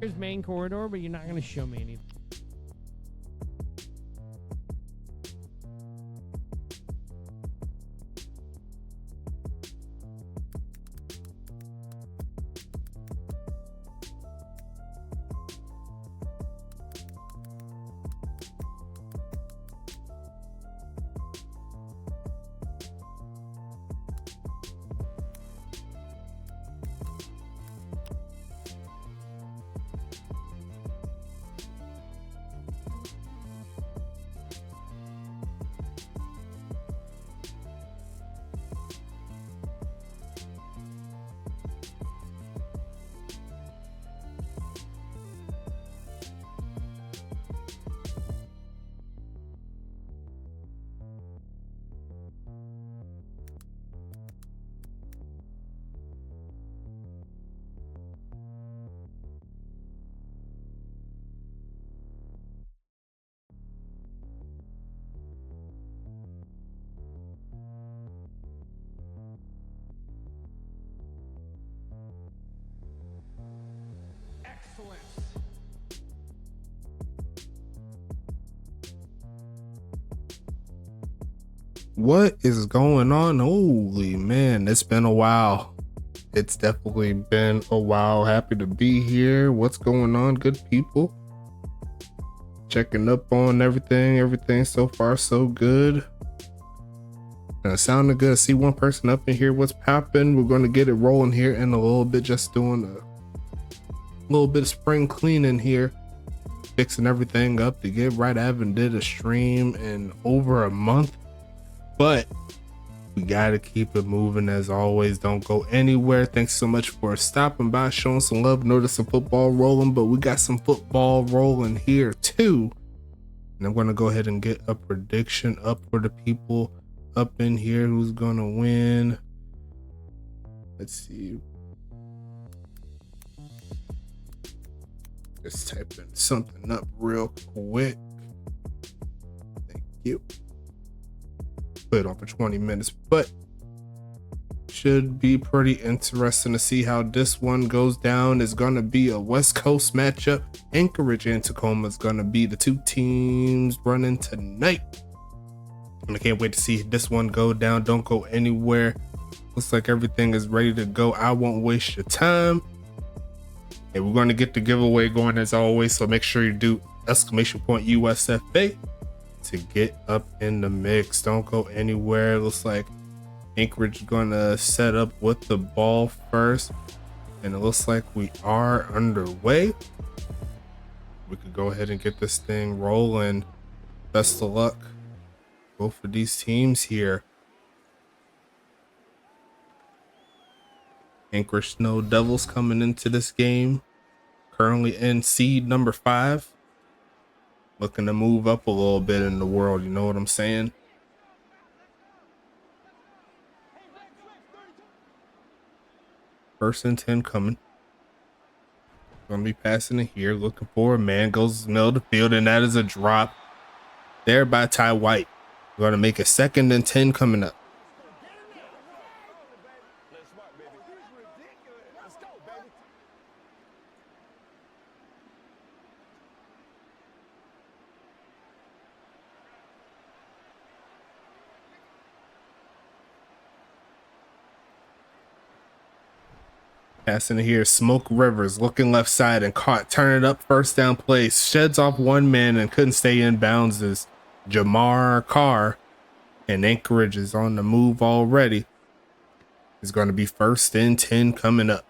Here's main corridor, but you're not going to show me anything. What is going on? Holy man, it's been a while. It's definitely been a while. Happy to be here. What's going on, good people? Checking up on everything so far so good. Sounding good. I see one person up in here. What's popping? We're going to get it rolling here in a little bit. Just doing a little bit of spring cleaning here, fixing everything up to get right. I haven't did a stream in over a month, but we gotta keep it moving as always. Don't go anywhere. Thanks so much for stopping by, showing some love. Notice some football rolling, but we got some football rolling here too. And I'm gonna go ahead and get a prediction up for the people up in here. Who's gonna win? Let's see. Just typing something up real quick. Thank you. Put it on for 20 minutes, but should be pretty interesting to see how this one goes down. It's gonna be a West Coast matchup. Anchorage and Tacoma is gonna be the two teams running tonight, and I can't wait to see this one go down. Don't go anywhere. Looks like everything is ready to go. I won't waste your time, and we're going to get the giveaway going as always, so make sure you do !USFA to get up in the mix. Don't go anywhere. Looks like Anchorage is going to set up with the ball first, and it looks like we are underway. We could go ahead and get this thing rolling. Best of luck. Go for these teams here. Anchorage Snow Devils coming into this game, currently in seed number 5. Looking to move up a little bit in the world, you know what I'm saying? First and 10 coming. Gonna be passing it here, looking for a man, goes middle of the field, and that is a drop there by Ty White. We're gonna make a 2nd and 10 coming up. Passing here, Smoke Rivers looking left side and caught. Turn it up, first down play. Sheds off one man and couldn't stay in bounds as Jamar Carr. And Anchorage is on the move already. It's going to be 1st and 10 coming up.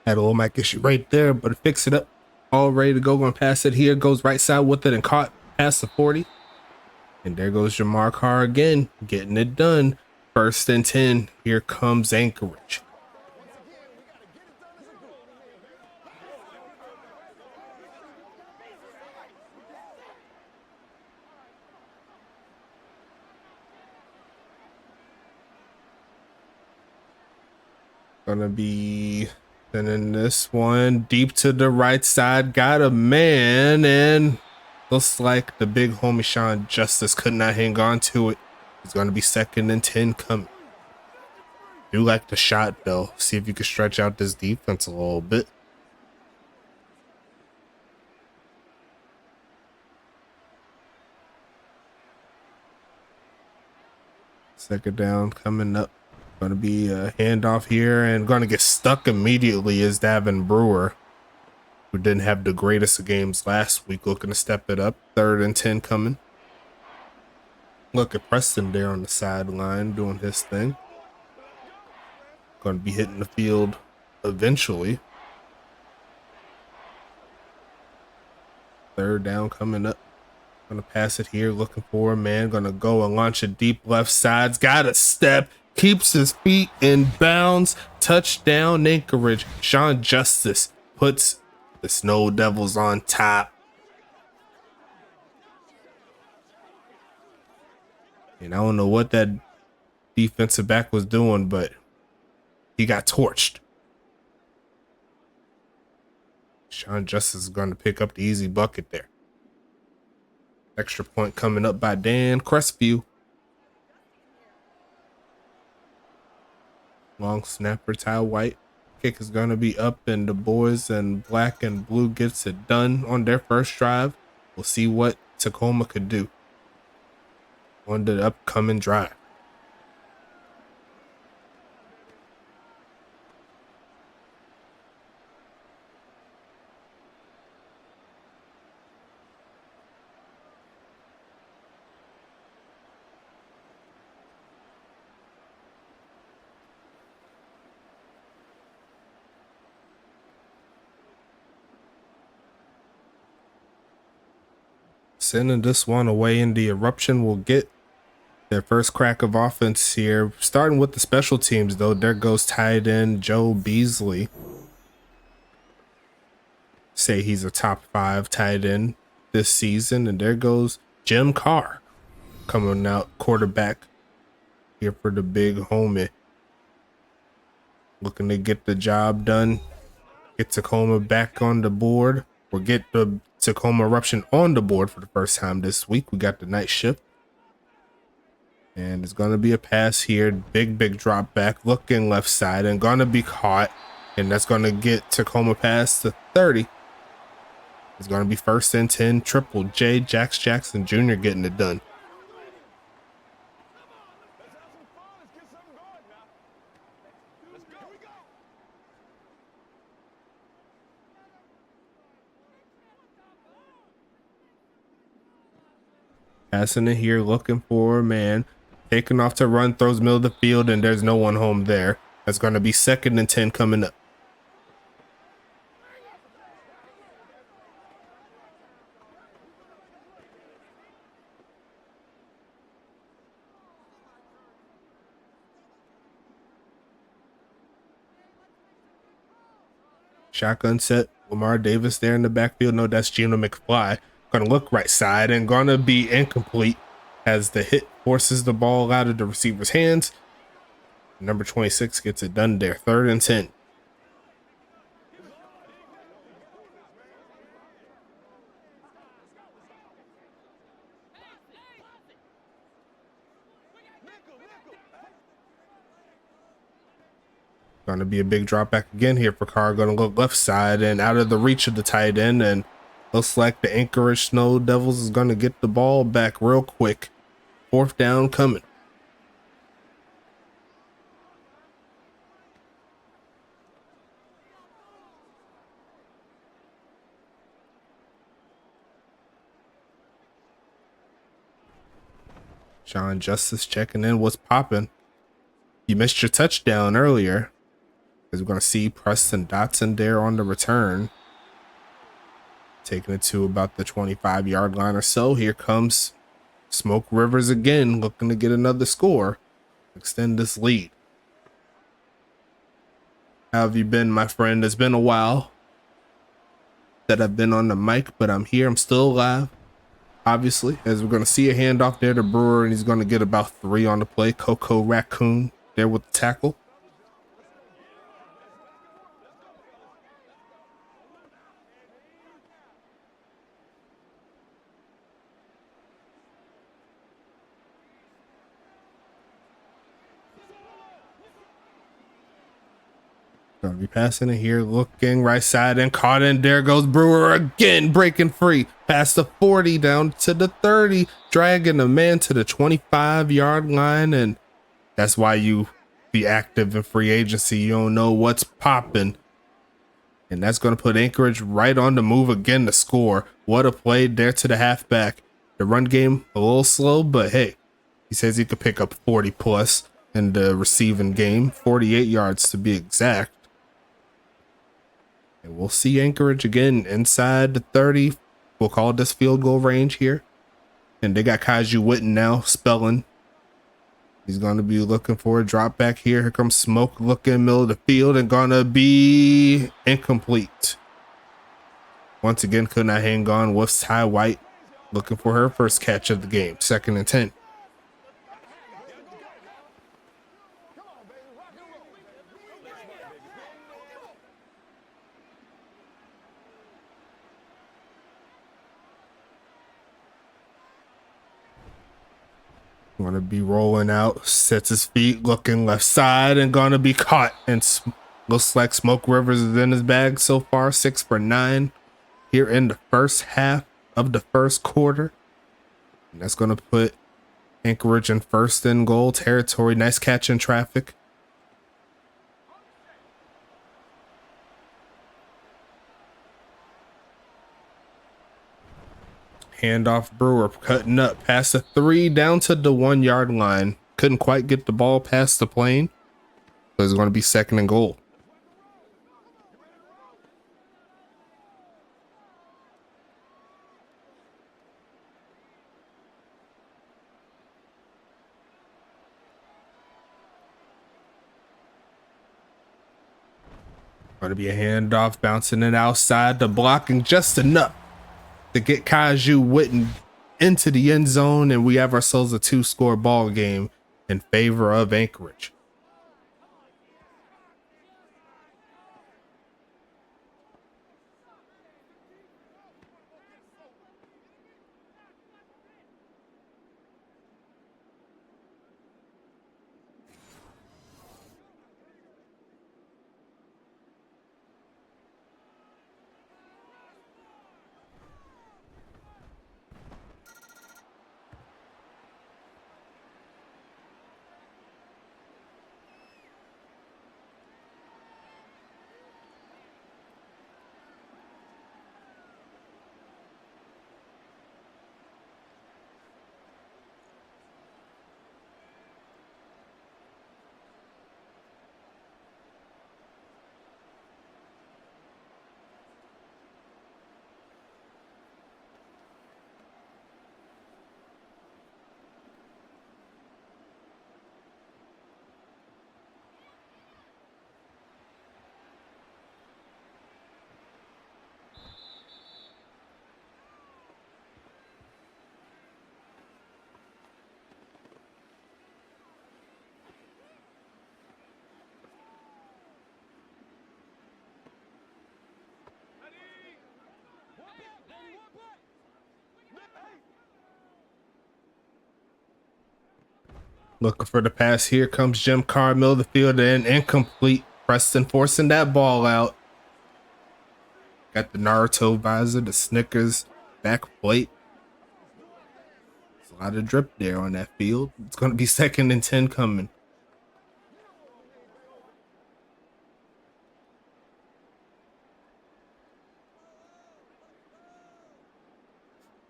Had a little mic issue right there, but fix it up. All ready to go. Going to pass it here. Goes right side with it and caught past the 40. And there goes Jamar Carr again, getting it done. 1st and 10. Here comes Anchorage. Gonna be sending this one deep to the right side. Got a man, and looks like the big homie Sean Justice could not hang on to it. It's gonna be 2nd and 10 coming. Do like the shot though. See if you can stretch out this defense a little bit. Second down coming up. Going to be a handoff here and going to get stuck immediately is Davin Brewer, who didn't have the greatest of games last week, looking to step it up. 3rd and 10 coming. Look at Preston there on the sideline doing his thing. Going to be hitting the field eventually. 3rd down coming up. Going to pass it here, looking for a man. Going to go and launch it deep left sides. Got a step. Keeps his feet in bounds. Touchdown Anchorage. Sean Justice puts the Snow Devils on top. And I don't know what that defensive back was doing, but he got torched. Sean Justice is going to pick up the easy bucket there. Extra point coming up by Dan Crestview. Long snapper, Ty White. Kick is going to be up, and the boys in black and blue gets it done on their first drive. We'll see what Tacoma could do on the upcoming drive. Sending this one away in the Eruption will get their first crack of offense here. Starting with the special teams, though. There goes tight end Joe Beasley. Say he's a top 5 tight end this season. And there goes Jim Carr coming out quarterback here for the big homie. Looking to get the job done. Get Tacoma back on the board. Or get the Tacoma Eruption on the board for the first time this week. We got the night shift. And it's going to be a pass here. Big drop back. Looking left side and going to be caught. And that's going to get Tacoma past the 30. It's going to be 1st and 10. Triple J Jax Jackson Jr. getting it done. Passing it here, looking for a man. Taking off to run, throws middle of the field, and there's no one home there. That's going to be 2nd and 10 coming up. Shotgun set. Lamar Davis there in the backfield. No, that's Gino McFly. Going to look right side and going to be incomplete as the hit forces the ball out of the receiver's hands. Number 26 gets it done there. 3rd and 10. Going to be a big drop back again here for Carr. Going to look left side and out of the reach of the tight end. And looks like the Anchorage Snow Devils is going to get the ball back real quick. 4th down coming. Sean Justice checking in. What's popping? You missed your touchdown earlier. As we're going to see Preston Dotson there on the return. Taking it to about the 25-yard line or so. Here comes Smoke Rivers again, looking to get another score. Extend this lead. How have you been, my friend? It's been a while that I've been on the mic, but I'm here. I'm still alive. Obviously, as we're going to see a handoff there to Brewer, and he's going to get about 3 on the play. Coco Raccoon there with the tackle. Gonna be passing it here, looking right side and caught in. There goes Brewer again, breaking free past the 40 down to the 30, dragging the man to the 25-yard line. And that's why you be active in free agency. You don't know what's popping. And that's going to put Anchorage right on the move again to score. What a play there to the halfback. The run game a little slow, but hey, he says he could pick up 40 plus in the receiving game, 48 yards to be exact. And we'll see Anchorage again inside the 30. We'll call this field goal range here. And they got Kaiju Witten now spelling. He's going to be looking for a drop back here. Here comes Smoke looking middle of the field and going to be incomplete. Once again, could not hang on. Wolf's Ty White looking for her first catch of the game. 2nd and 10. Going to be rolling out, sets his feet, looking left side, and going to be caught. And looks like Smoke Rivers is in his bag so far. 6 for 9 here in the first half of the first quarter. And that's going to put Anchorage in 1st and goal territory. Nice catch in traffic. Handoff Brewer cutting up past the 3 down to the 1-yard line. Couldn't quite get the ball past the plane. So it's going to be 2nd and goal. Going to be a handoff, bouncing it outside, the blocking just enough to get Kaiju Witten into the end zone, and we have ourselves a 2-score ball game in favor of Anchorage. Looking for the pass. Here comes Jim Carr, middle of the field, and incomplete. Preston forcing that ball out. Got the Naruto visor, the Snickers back plate. There's a lot of drip there on that field. It's going to be 2nd and 10 coming.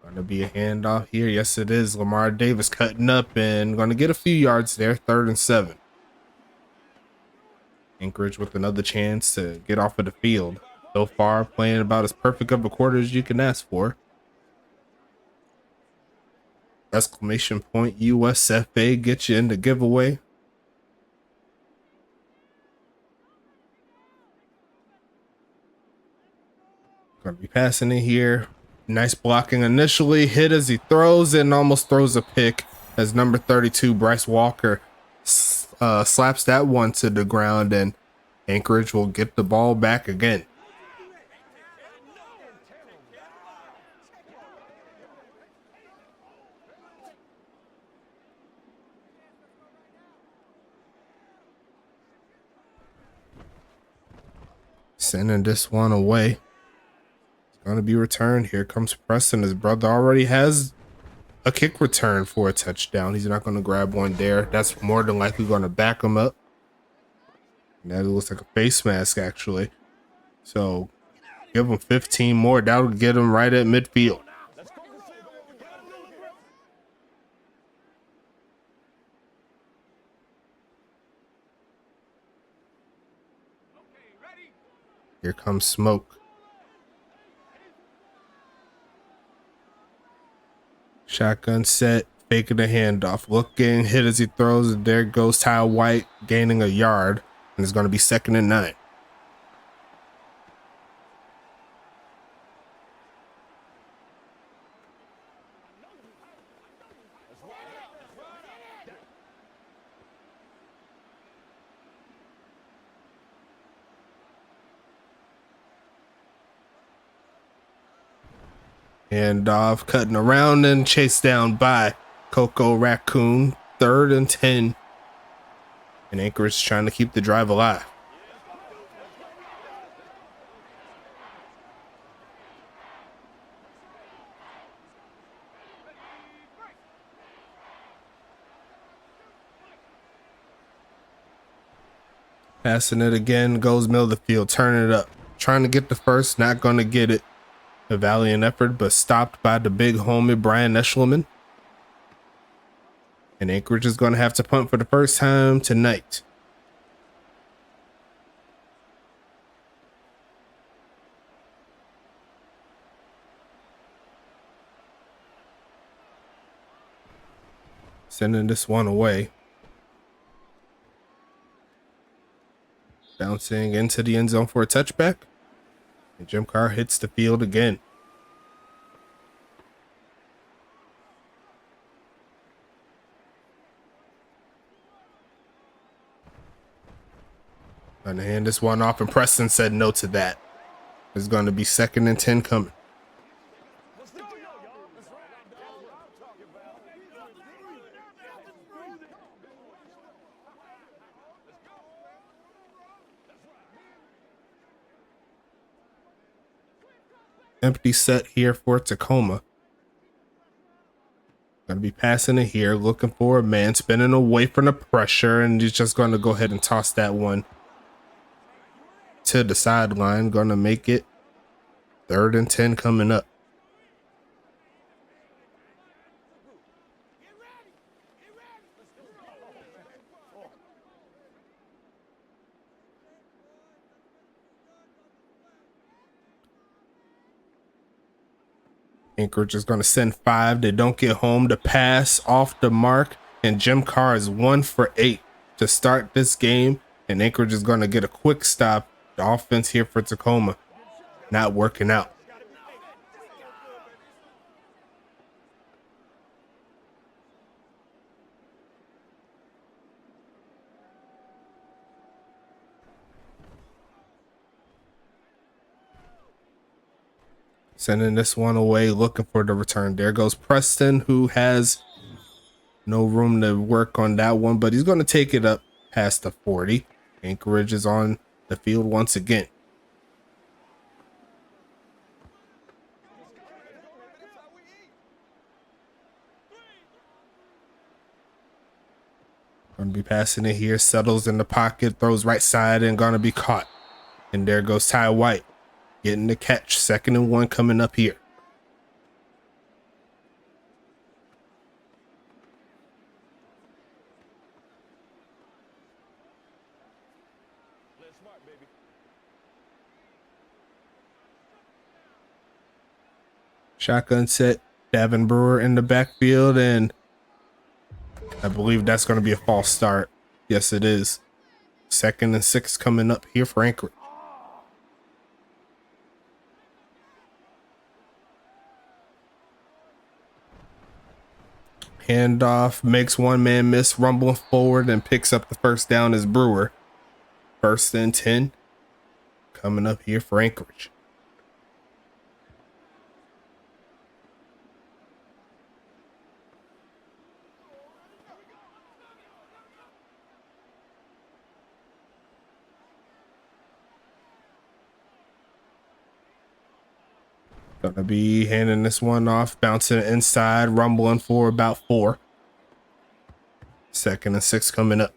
Going to be a handoff here. Yes, it is. Lamar Davis cutting up and going to get a few yards there. 3rd and 7. Anchorage with another chance to get off of the field. So far, playing about as perfect of a quarter as you can ask for. Exclamation point USFA get you in the giveaway. Gonna be passing it here. Nice blocking initially. Hit as he throws and almost throws a pick as number 32 Bryce Walker slaps that one to the ground, and Anchorage will get the ball back again. Sending this one away. It's going to be returned. Here comes Preston. His brother already has a kick return for a touchdown. He's not going to grab one there. That's more than likely going to back him up. And that looks like a face mask, actually. So give him 15 more. That'll get him right at midfield. Here comes Smoke. Shotgun set, faking the handoff, looking, hit as he throws, and there goes Ty White gaining a yard, and it's going to be 2nd and 9. And off, cutting around and chased down by Coco Raccoon. 3rd and 10. And Anchorage trying to keep the drive alive. Passing it again, goes middle of the field, turning it up. Trying to get the first, not going to get it. A valiant effort, but stopped by the big homie Brian Eschleman. And Anchorage is going to have to punt for the first time tonight. Sending this one away. Bouncing into the end zone for a touchback. And Jim Carr hits the field again. Gonna hand this one off, and Preston said no to that. It's going to be 2nd and 10 coming. Empty set here for Tacoma. Gonna be passing it here, looking for a man, spinning away from the pressure, and he's just gonna go ahead and toss that one to the sideline. Gonna make it 3rd and 10 coming up. Anchorage is going to send 5. They don't get home. The pass off the mark, and Jim Carr is 1 for 8 to start this game. And Anchorage is going to get a quick stop. The offense here for Tacoma not working out. Sending this one away, looking for the return. There goes Preston, who has No room to work on that one, but he's going to take it up past the 40. Anchorage is on the field once again. Going to be passing it here, settles in the pocket, throws right side and going to be caught. And there goes Ty White getting the catch. 2nd and 1 coming up here. Shotgun set, Davin Brewer in the backfield, and I believe that's going to be a false start. Yes, it is. 2nd and 6 coming up here for Anchorage. Handoff, makes one man miss, rumbling forward, and picks up the first down as Brewer. 1st and 10 coming up here for Anchorage. Gonna be handing this one off, bouncing inside, rumbling for about 4. 2nd and 6 coming up.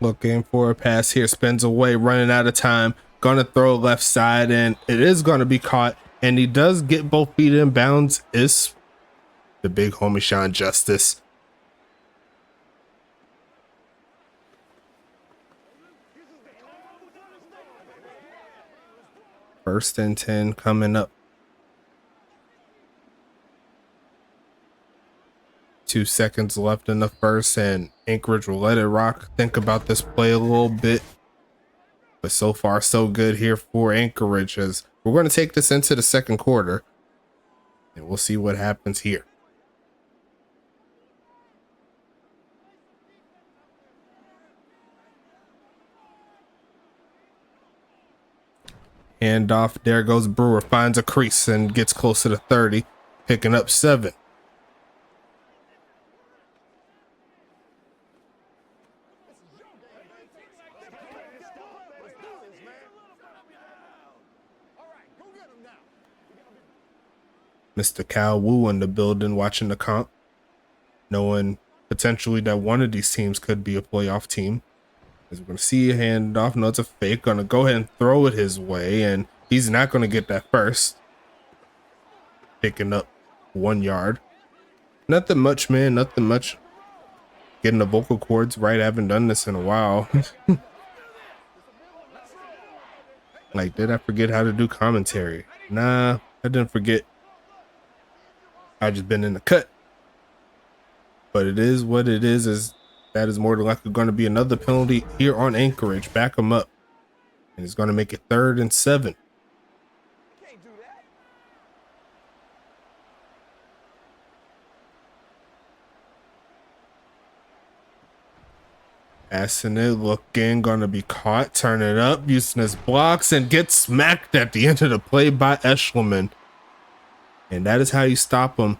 Looking for a pass here, spins away, running out of time. Gonna throw left side, and it is gonna be caught. And he does get both feet in bounds. Is the big homie Sean Justice. First and 10 coming up. 2 seconds left in the first, and Anchorage will let it rock. Think about this play a little bit, but so far so good here for Anchorage, as we're going to take this into the 2nd quarter and we'll see what happens here. Handoff, there goes Brewer, finds a crease and gets close to the 30, picking up 7. Mr. Cal Wu in the building watching the comp, knowing potentially that one of these teams could be a playoff team. As we're going to see a handoff. No, it's a fake. Going to go ahead and throw it his way, and he's not going to get that first. Picking up 1 yard. Nothing much, man. Nothing much. Getting the vocal cords right. I haven't done this in a while. Like, did I forget how to do commentary? Nah, I didn't forget. I just been in the cut. But it is what it is that is more than likely going to be another penalty here on Anchorage. Back them up. And it's going to make it 3rd and 7. Passing it, looking, going to be caught. Turn it up, using his blocks, and gets smacked at the end of the play by Eshelman. And that is how you stop him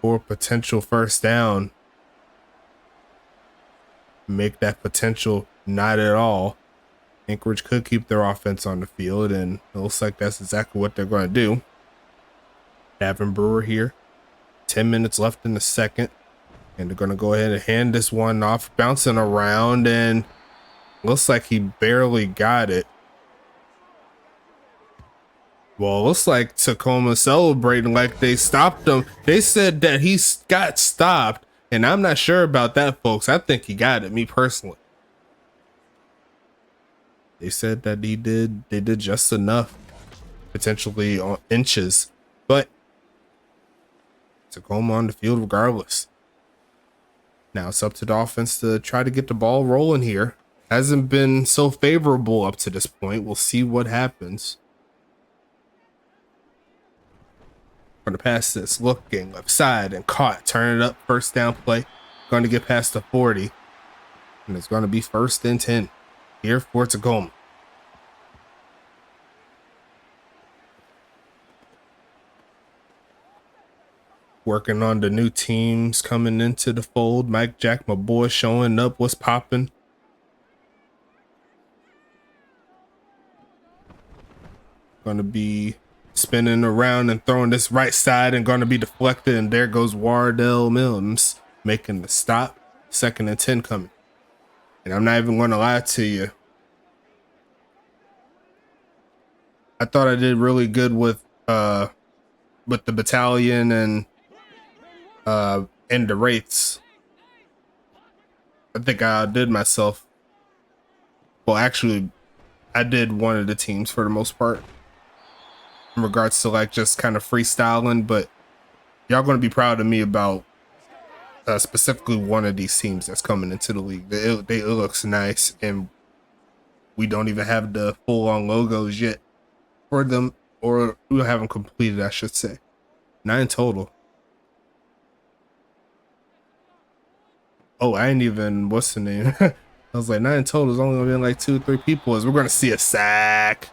for potential first down. Make that potential not at all. Anchorage could keep their offense on the field, and it looks like that's exactly what they're going to do. Davin Brewer here. 10 minutes left in the 2nd. And they're going to go ahead and hand this one off, bouncing around, and looks like he barely got it. Well, it looks like Tacoma celebrating like they stopped him. They said that he got stopped, and I'm not sure about that, folks. I think he got it, me personally. They said that they did just enough, potentially on inches, but Tacoma on the field regardless. Now it's up to the offense to try to get the ball rolling here. Hasn't been so favorable up to this point. We'll see what happens. Going to pass this, looking left side and caught. Turn it up, first down play. Going to get past the 40. And it's going to be 1st and 10 here for Tacoma. Working on the new teams coming into the fold. Mike Jack, my boy, showing up. What's popping? Going to be spinning around and throwing this right side and going to be deflected. And there goes Wardell Mills making the stop. 2nd and 10 coming. And I'm not even going to lie to you. I thought I did really good with the battalion and the Wraiths. I think I did myself. Well, actually, I did one of the teams for the most part. In regards to like just kind of freestyling, but y'all gonna be proud of me about specifically one of these teams that's coming into the league. It looks nice, and we don't even have the full-on logos yet for them, or we haven't completed, I should say. 9 total. Oh, I ain't even, what's the name? I was like, 9 total is only gonna be like 2-3 people. As we're gonna see a sack.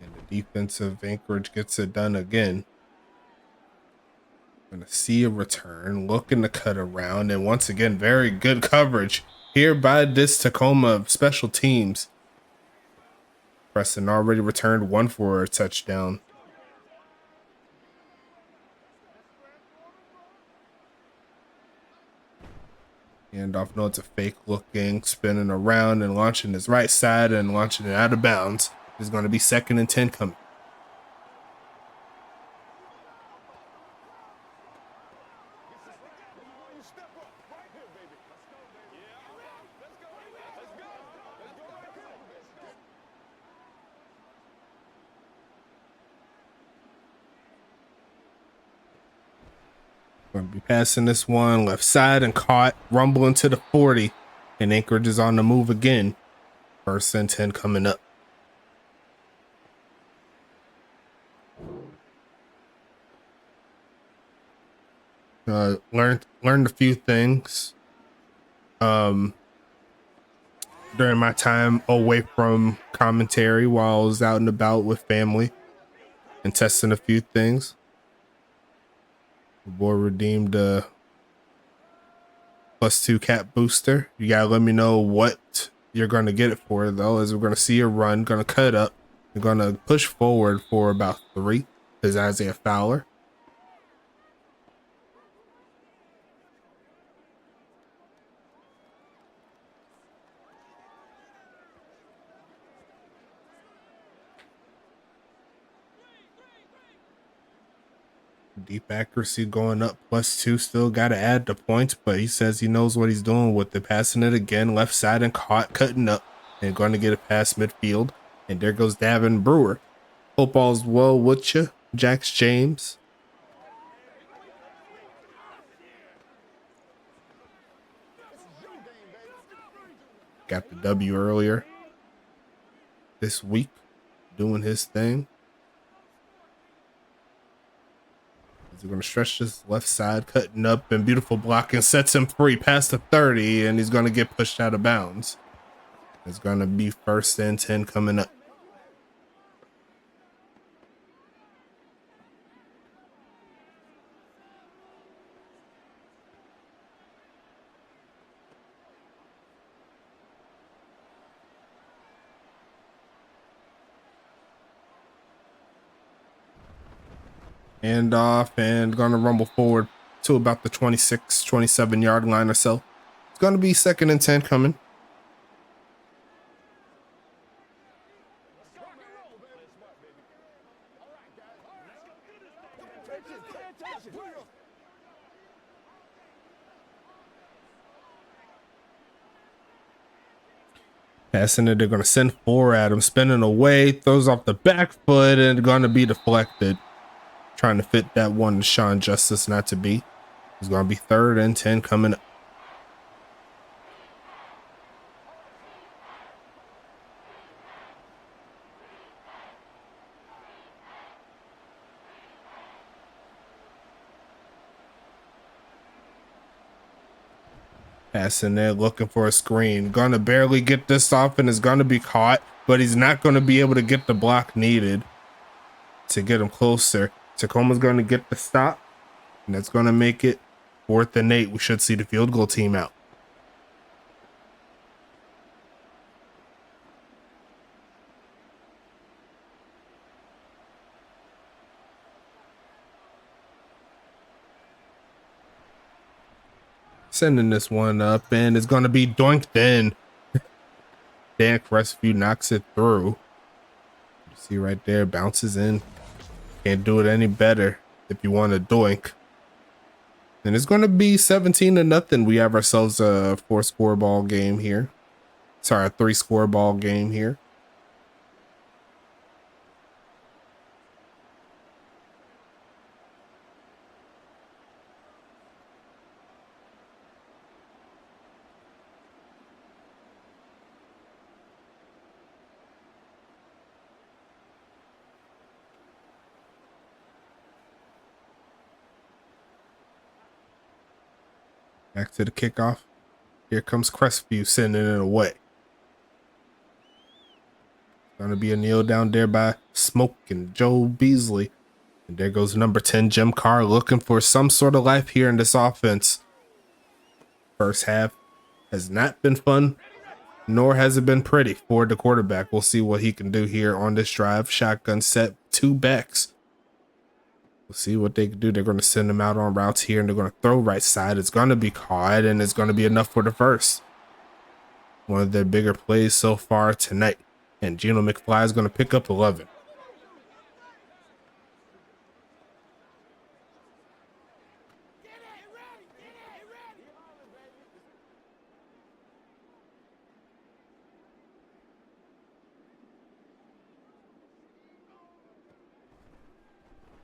And the defensive Anchorage gets it done again. Gonna see a return, looking to cut around, and once again, very good coverage here by this Tacoma special teams. Preston already returned 1 for a touchdown. And off, no, it's a fake looking, spinning around and launching his right side and launching it out of bounds. It's going to be 2nd and 10 coming. Going to be passing this one left side and caught, rumbling to the 40, and Anchorage is on the move again. 1st and 10 coming up. Learned a few things during my time away from commentary while I was out and about with family and testing a few things. The boy redeemed a +2 cap booster. You gotta let me know what you're gonna get it for, though, as we're gonna see a run, gonna cut up, we're gonna push forward for about 3. Is Isaiah Fowler. Deep accuracy going up +2. Still got to add the points, but he says he knows what he's doing with it. Passing it again, left side and caught, cutting up and going to get it past midfield. And there goes Davin Brewer. Hope all's well with you, Jax James. Got the W earlier this week, doing his thing. He's going to stretch this left side, cutting up, and beautiful blocking sets him free past the 30, and he's going to get pushed out of bounds. It's going to be 1st and 10 coming up. And off and going to rumble forward to about the 26, 27 yard line or so. It's going to be 2nd and 10 coming. Passing it, they're going to send 4 at him, spinning away, throws off the back foot, and going to be deflected. Trying to fit that one to Sean Justice, not to be. It's going to be 3rd and 10 coming up. Passing there, looking for a screen. Gonna barely get this off and is gonna be caught, but he's not gonna be able to get the block needed to get him closer. Tacoma's gonna get the stop, and that's gonna make it 4th and 8. We should see the field goal team out. Sending this one up, and it's going to be doinked in. Dan Crestview knocks it through. You see right there, bounces in. Can't do it any better if you want to doink. And it's going to be 17-0. We have ourselves a 4-score ball game here. Sorry, a 3-score ball game here. Back to the kickoff. Here comes Crestview sending it away. Gonna be a kneel down there by Smoke and Joe Beasley. And there goes number 10, Jim Carr, looking for some sort of life here in this offense. First half has not been fun, nor has it been pretty for the quarterback. We'll see what he can do here on this drive. Shotgun set, 2 backs. We'll see what they can do. They're going to send them out on routes here, and they're going to throw right side. It's going to be caught, and it's going to be enough for the first. One of their bigger plays so far tonight. And Geno McFly is going to pick up 11.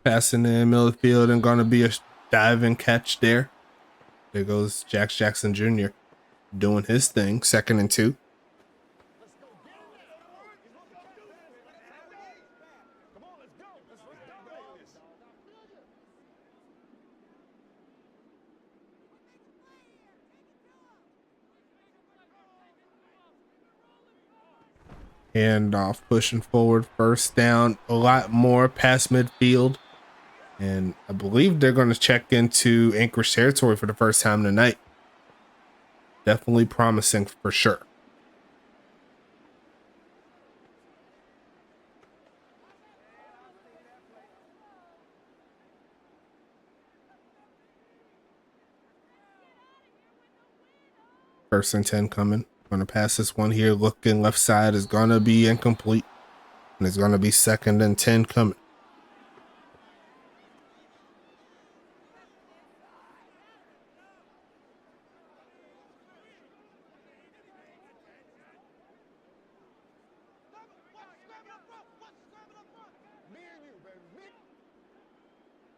Passing in the middle of the field, and going to be a diving catch there. There goes Jax Jackson Jr. doing his thing. 2nd and 2. Handoff, pushing forward, 1st down, a lot more past midfield. And I believe they're going to check into Anchorage territory for the first time tonight. Definitely promising for sure. First and 10 coming. Going to pass this one here. Looking left side is going to be incomplete. And it's going to be 2nd and 10 coming.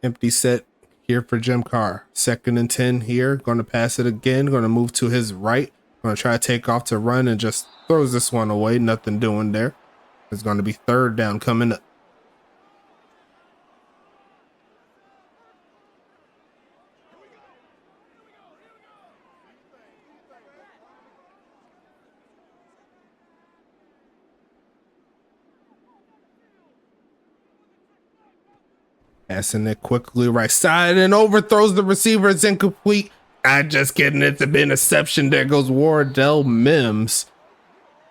Empty set here for Jim Carr. 2nd and 10 here. Going to pass it again. Going to move to his right. Going to try to take off to run and just throws this one away. Nothing doing there. It's going to be 3rd down coming up. Passing it quickly right side and overthrows the receiver. It's incomplete. I'm just kidding. It's an interception. There goes Wardell Mims.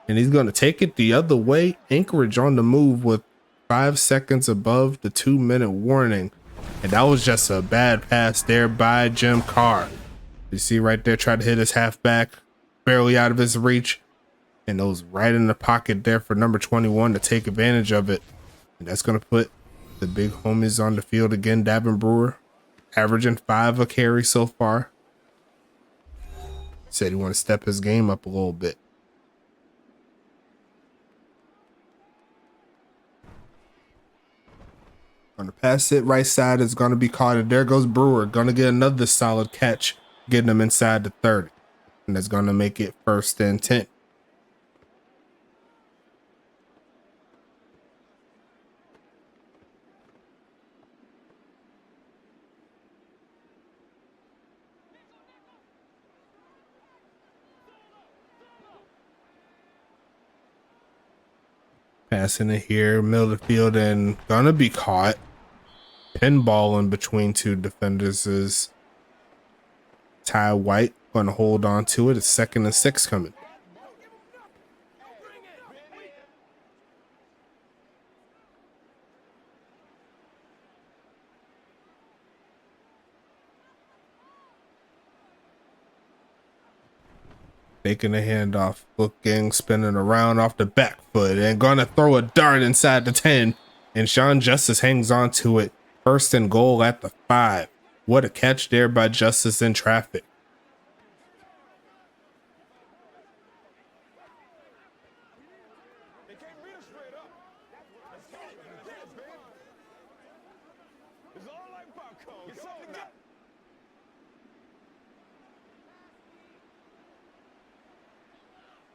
And he's going to take it the other way. Anchorage on the move with 5 seconds above the 2-minute warning. And that was just a bad pass there by Jim Carr. You see right there, tried to hit his halfback. Barely out of his reach. And it was right in the pocket there for number 21 to take advantage of it. And that's going to put the big homies on the field again. Davin Brewer averaging 5 a carry so far. Said he want to step his game up a little bit. Gonna pass it right side. It's gonna be caught. And there goes Brewer. Gonna get another solid catch, getting him inside the 30. And that's gonna make it 1st and 10. Passing it here, middle of the field, and gonna be caught. Pinball in between two defenders is Ty White. Gonna hold on to it. It's 2nd and 6 coming. Taking the handoff, looking, spinning around off the back foot, and gonna throw a dart inside the 10. And Sean Justice hangs on to it. 1st and goal at the 5. What a catch there by Justice in traffic.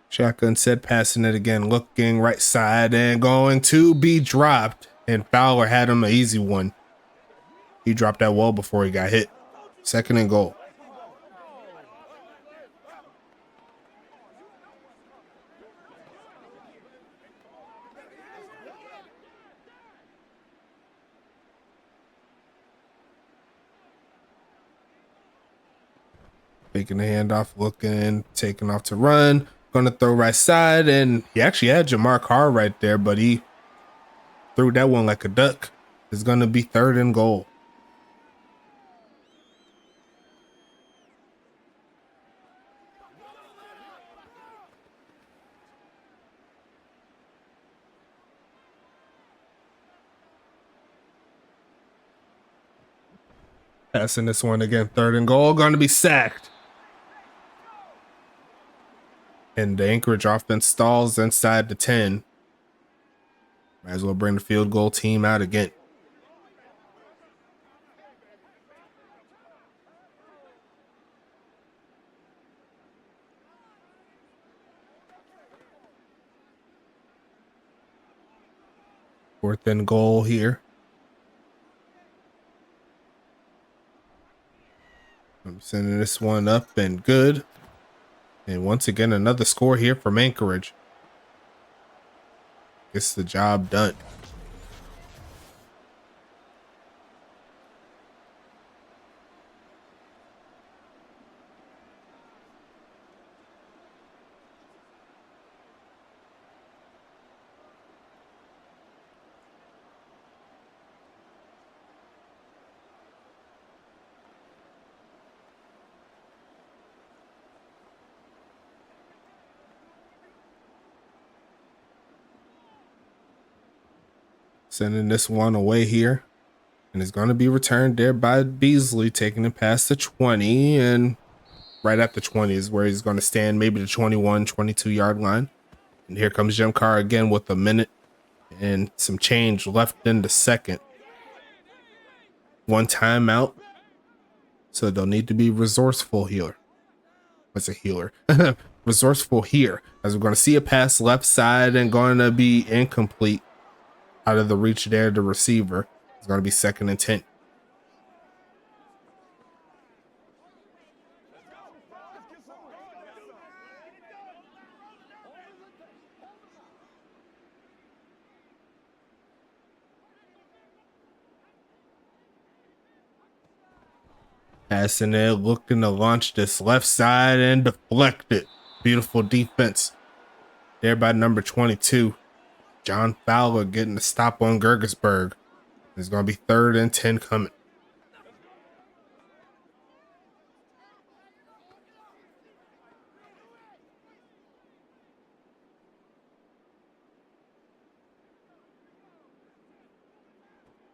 Shotgun set, passing it again, looking right side and going to be dropped. And Fowler had him an easy one. He dropped that well before he got hit. 2nd and goal. Making the handoff, looking, taking off to run. Gonna throw right side, and he actually had Jamar Carr right there, but he threw that one like a duck. It's gonna be 3rd and goal. Passing this one again, 3rd and goal, gonna be sacked. And the Anchorage offense stalls inside the 10. Might as well bring the field goal team out again. Fourth and goal here. I'm sending this one up and good. And once again, another score here from Anchorage. Gets the job done. Sending this one away here. And it's going to be returned there by Beasley, taking it past the 20. And right at the 20 is where he's going to stand, maybe the 21, 22-yard line. And here comes Jim Carr again with a minute and some change left in the second. One timeout. So they'll need to be resourceful here. What's a healer? Resourceful here. As we're going to see a pass left side and going to be incomplete. Out of the reach there, the receiver. It's going to be 2nd and 10. Passing it, looking to launch this left side and deflect it. Beautiful defense there by number 22. John Fowler getting the stop on Gergesberg. It's going to be 3rd and 10 coming.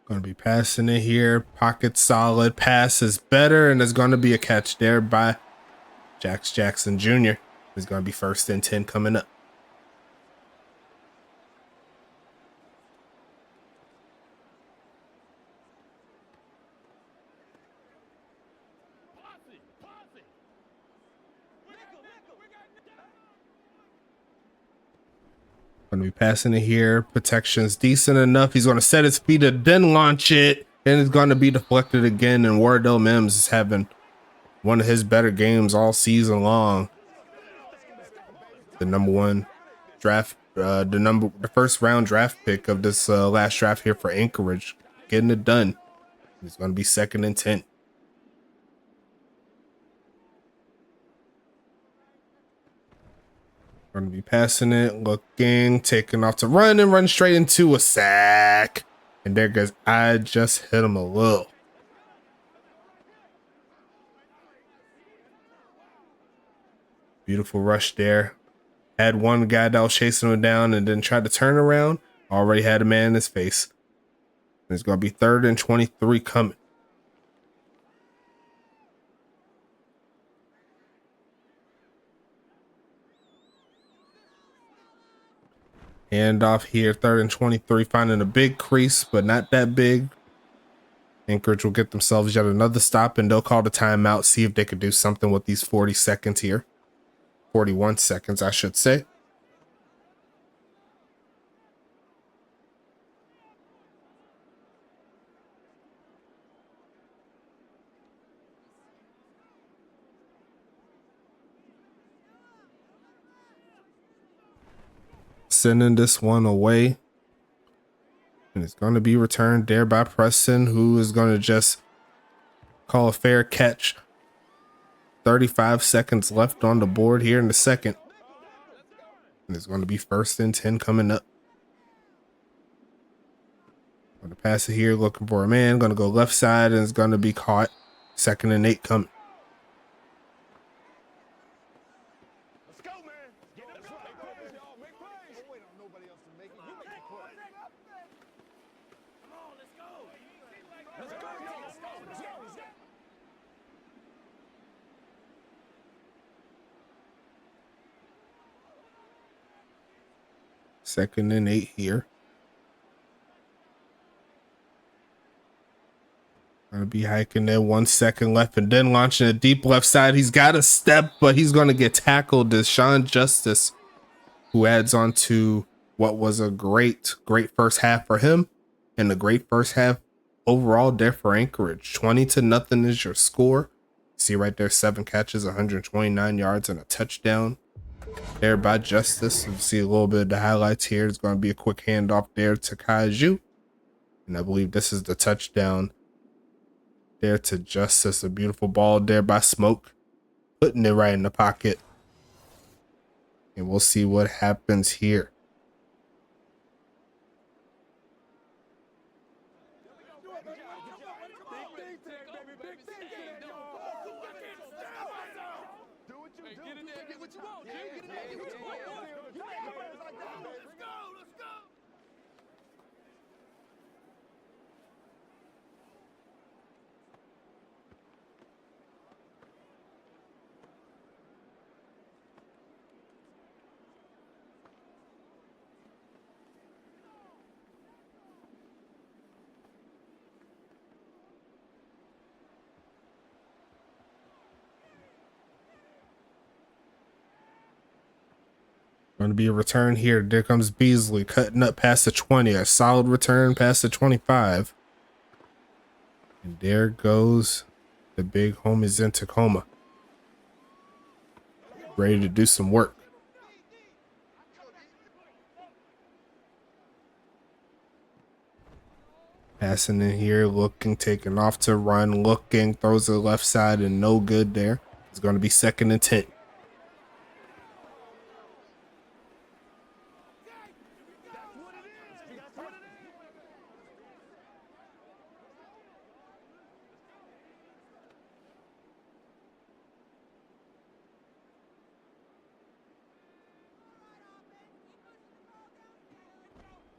Going to be passing it here. Pocket solid. Pass is better. And there's going to be a catch there by Jax Jackson Jr. It's going to be 1st and 10 coming up. Going to be passing it here. Protection's decent enough. He's going to set his feet and then launch it. And it's going to be deflected again. And Wardell Mims is having one of his better games all season long. The number one draft, the first round draft pick of this last draft here for Anchorage, getting it done. It's going to be 2nd and 10. Going to be passing it, looking, taking off to run and run straight into a sack. And there goes, I just hit him a little. Beautiful rush there. Had one guy that was chasing him down and then tried to turn around. Already had a man in his face. It's going to be 3rd and 23 coming. Hand off here, 3rd and 23, finding a big crease, but not that big. Anchorage will get themselves yet another stop, and they'll call the timeout, see if they could do something with these 40 seconds here. 41 seconds, I should say. Sending this one away. And it's going to be returned there by Preston, who is going to just call a fair catch. 35 seconds left on the board here in the second. And it's going to be 1st and 10 coming up. Going to pass it here, looking for a man. Going to go left side, and it's going to be caught. 2nd and 8 coming. Second and 8 here. Gonna be hiking there, 1 second left, and then launching a deep left side. He's got a step, but he's gonna get tackled. Deshaun Justice, who adds on to what was a great first half for him, and a great first half overall there for Anchorage. 20-0 is your score. See right there, 7 catches, 129 yards, and a touchdown there by Justice. You see a little bit of the highlights here. It's going to be a quick handoff there to Kaiju. And I believe this is the touchdown there to Justice. A beautiful ball there by Smoke, putting it right in the pocket. And we'll see what happens here. Going to be a return here. There comes Beasley cutting up past the 20. A solid return past the 25. And there goes the big homies in Tacoma. Ready to do some work. Passing in here, looking, taking off to run, looking, throws to the left side and no good there. It's going to be 2nd and 10.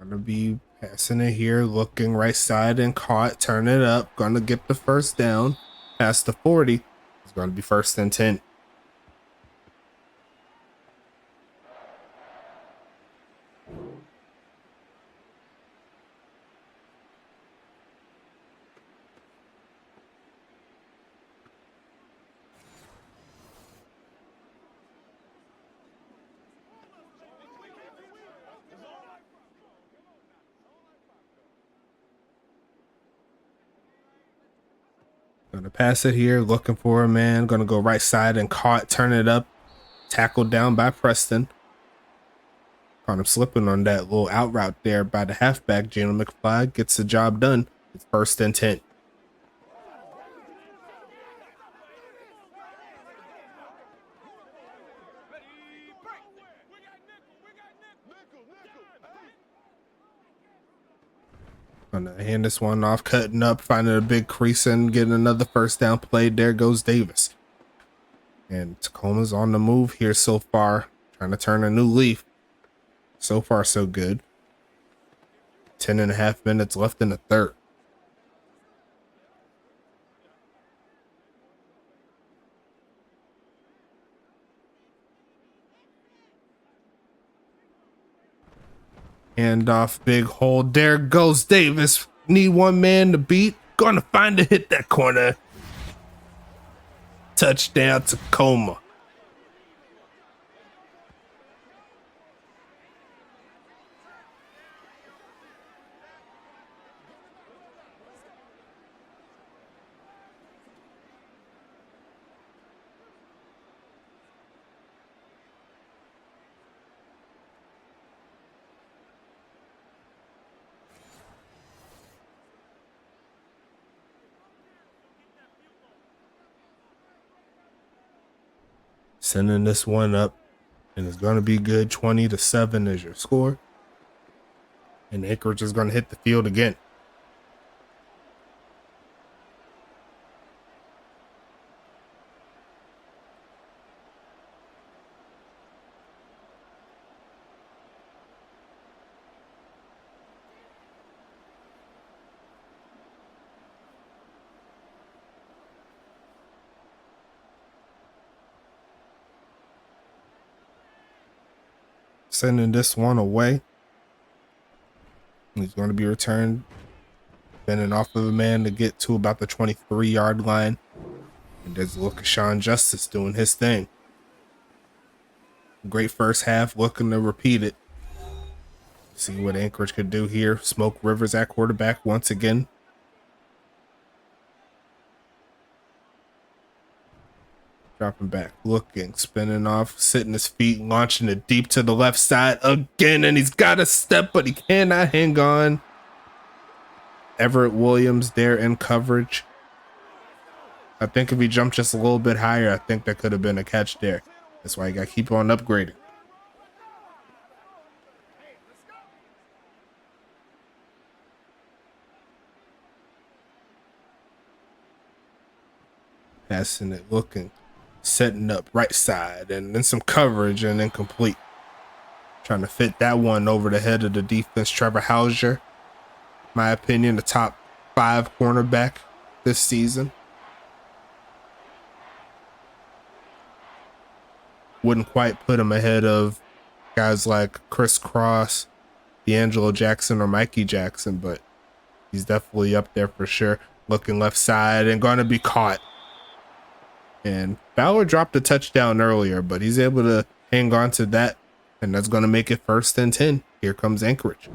Gonna be passing it here, looking right side and caught, turn it up, gonna get the first down, past the 40. It's gonna be 1st and 10. Gonna pass it here, looking for a man. Gonna go right side and caught, turn it up. Tackled down by Preston. Caught him slipping on that little out route there by the halfback. Jalen McFly gets the job done. It's 1st and 10. Gonna hand this one off, cutting up, finding a big crease and getting another 1st down play. There goes Davis. And Tacoma's on the move here so far, trying to turn a new leaf. So far, so good. 10.5 minutes left in the 3rd. Hand off, big hole. There goes Davis. Need one man to beat. Gonna find to hit that corner. Touchdown, Tacoma. Sending this one up, and it's going to be good. 20-7 is your score. And Anchorage is going to hit the field again. Sending this one away. He's going to be returned. Bending off of a man to get to about the 23-yard line. And there's a look at Sean Justice doing his thing. Great first half, looking to repeat it. See what Anchorage could do here. Smoke Rivers at quarterback once again. Dropping back, looking, spinning off, sitting his feet, launching it deep to the left side again, and he's got a step, but he cannot hang on. Everett Williams there in coverage. I think if he jumped just a little bit higher, I think that could have been a catch there. That's why you got to keep on upgrading. Passing it, looking. Setting up right side and then some coverage and incomplete. Trying to fit that one over the head of the defense. Trevor Hauser, my opinion, the top 5 cornerback this season. Wouldn't quite put him ahead of guys like Chris Cross, D'Angelo Jackson, or Mikey Jackson, but he's definitely up there for sure. Looking left side and going to be caught. And Fowler dropped a touchdown earlier, but he's able to hang on to that, and that's going to make it 1st and 10. Here comes Anchorage.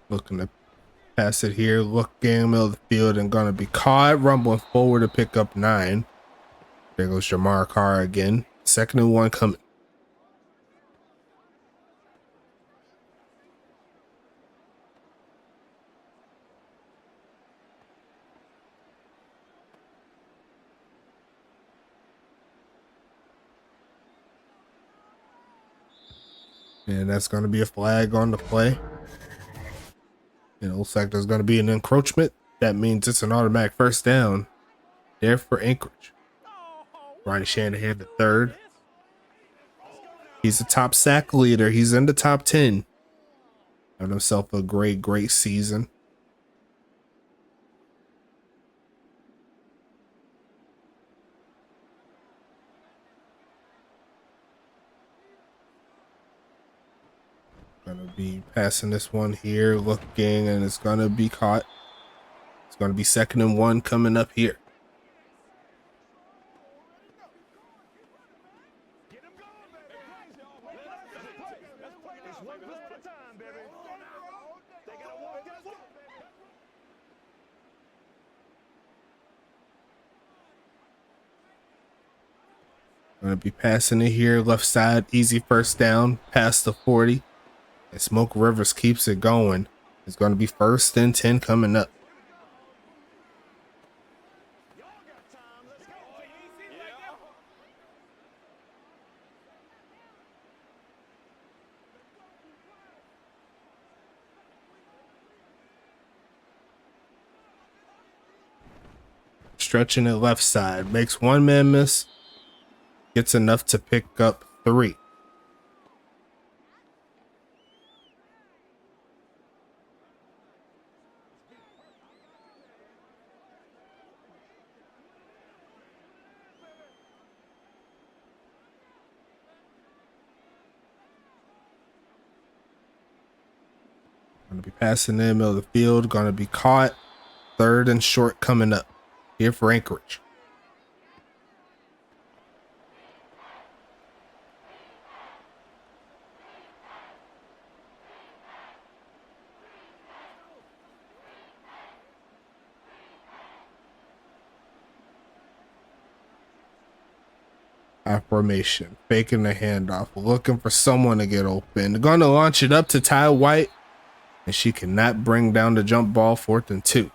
Looking to pass it here, looking middle of the field and gonna be caught, rumbling forward to pick up 9. There goes Jamar Carr again. 2nd and 1 coming. And that's gonna be a flag on the play. It looks like there's going to be an encroachment. That means it's an automatic 1st down there for Anchorage. Ronnie Shanahan, the 3rd. He's a top sack leader. He's in the top 10. Having himself a great season. Gonna be passing this one here, looking, and it's gonna be caught. It's Going to be 2nd and 1 coming up here. Going to be passing it here, left side, easy first down, past the 40. And Smoke Rivers keeps it going. It's going to be 1st and 10 coming up. Stretching it left side, makes one man miss, gets enough to pick up 3. Going to be passing in the middle of the field, going to be caught. 3rd and short coming up here for Anchorage. Formation, faking the handoff, looking for someone to get open. They're going to launch it up to Ty White, and she cannot bring down the jump ball. 4th and 2.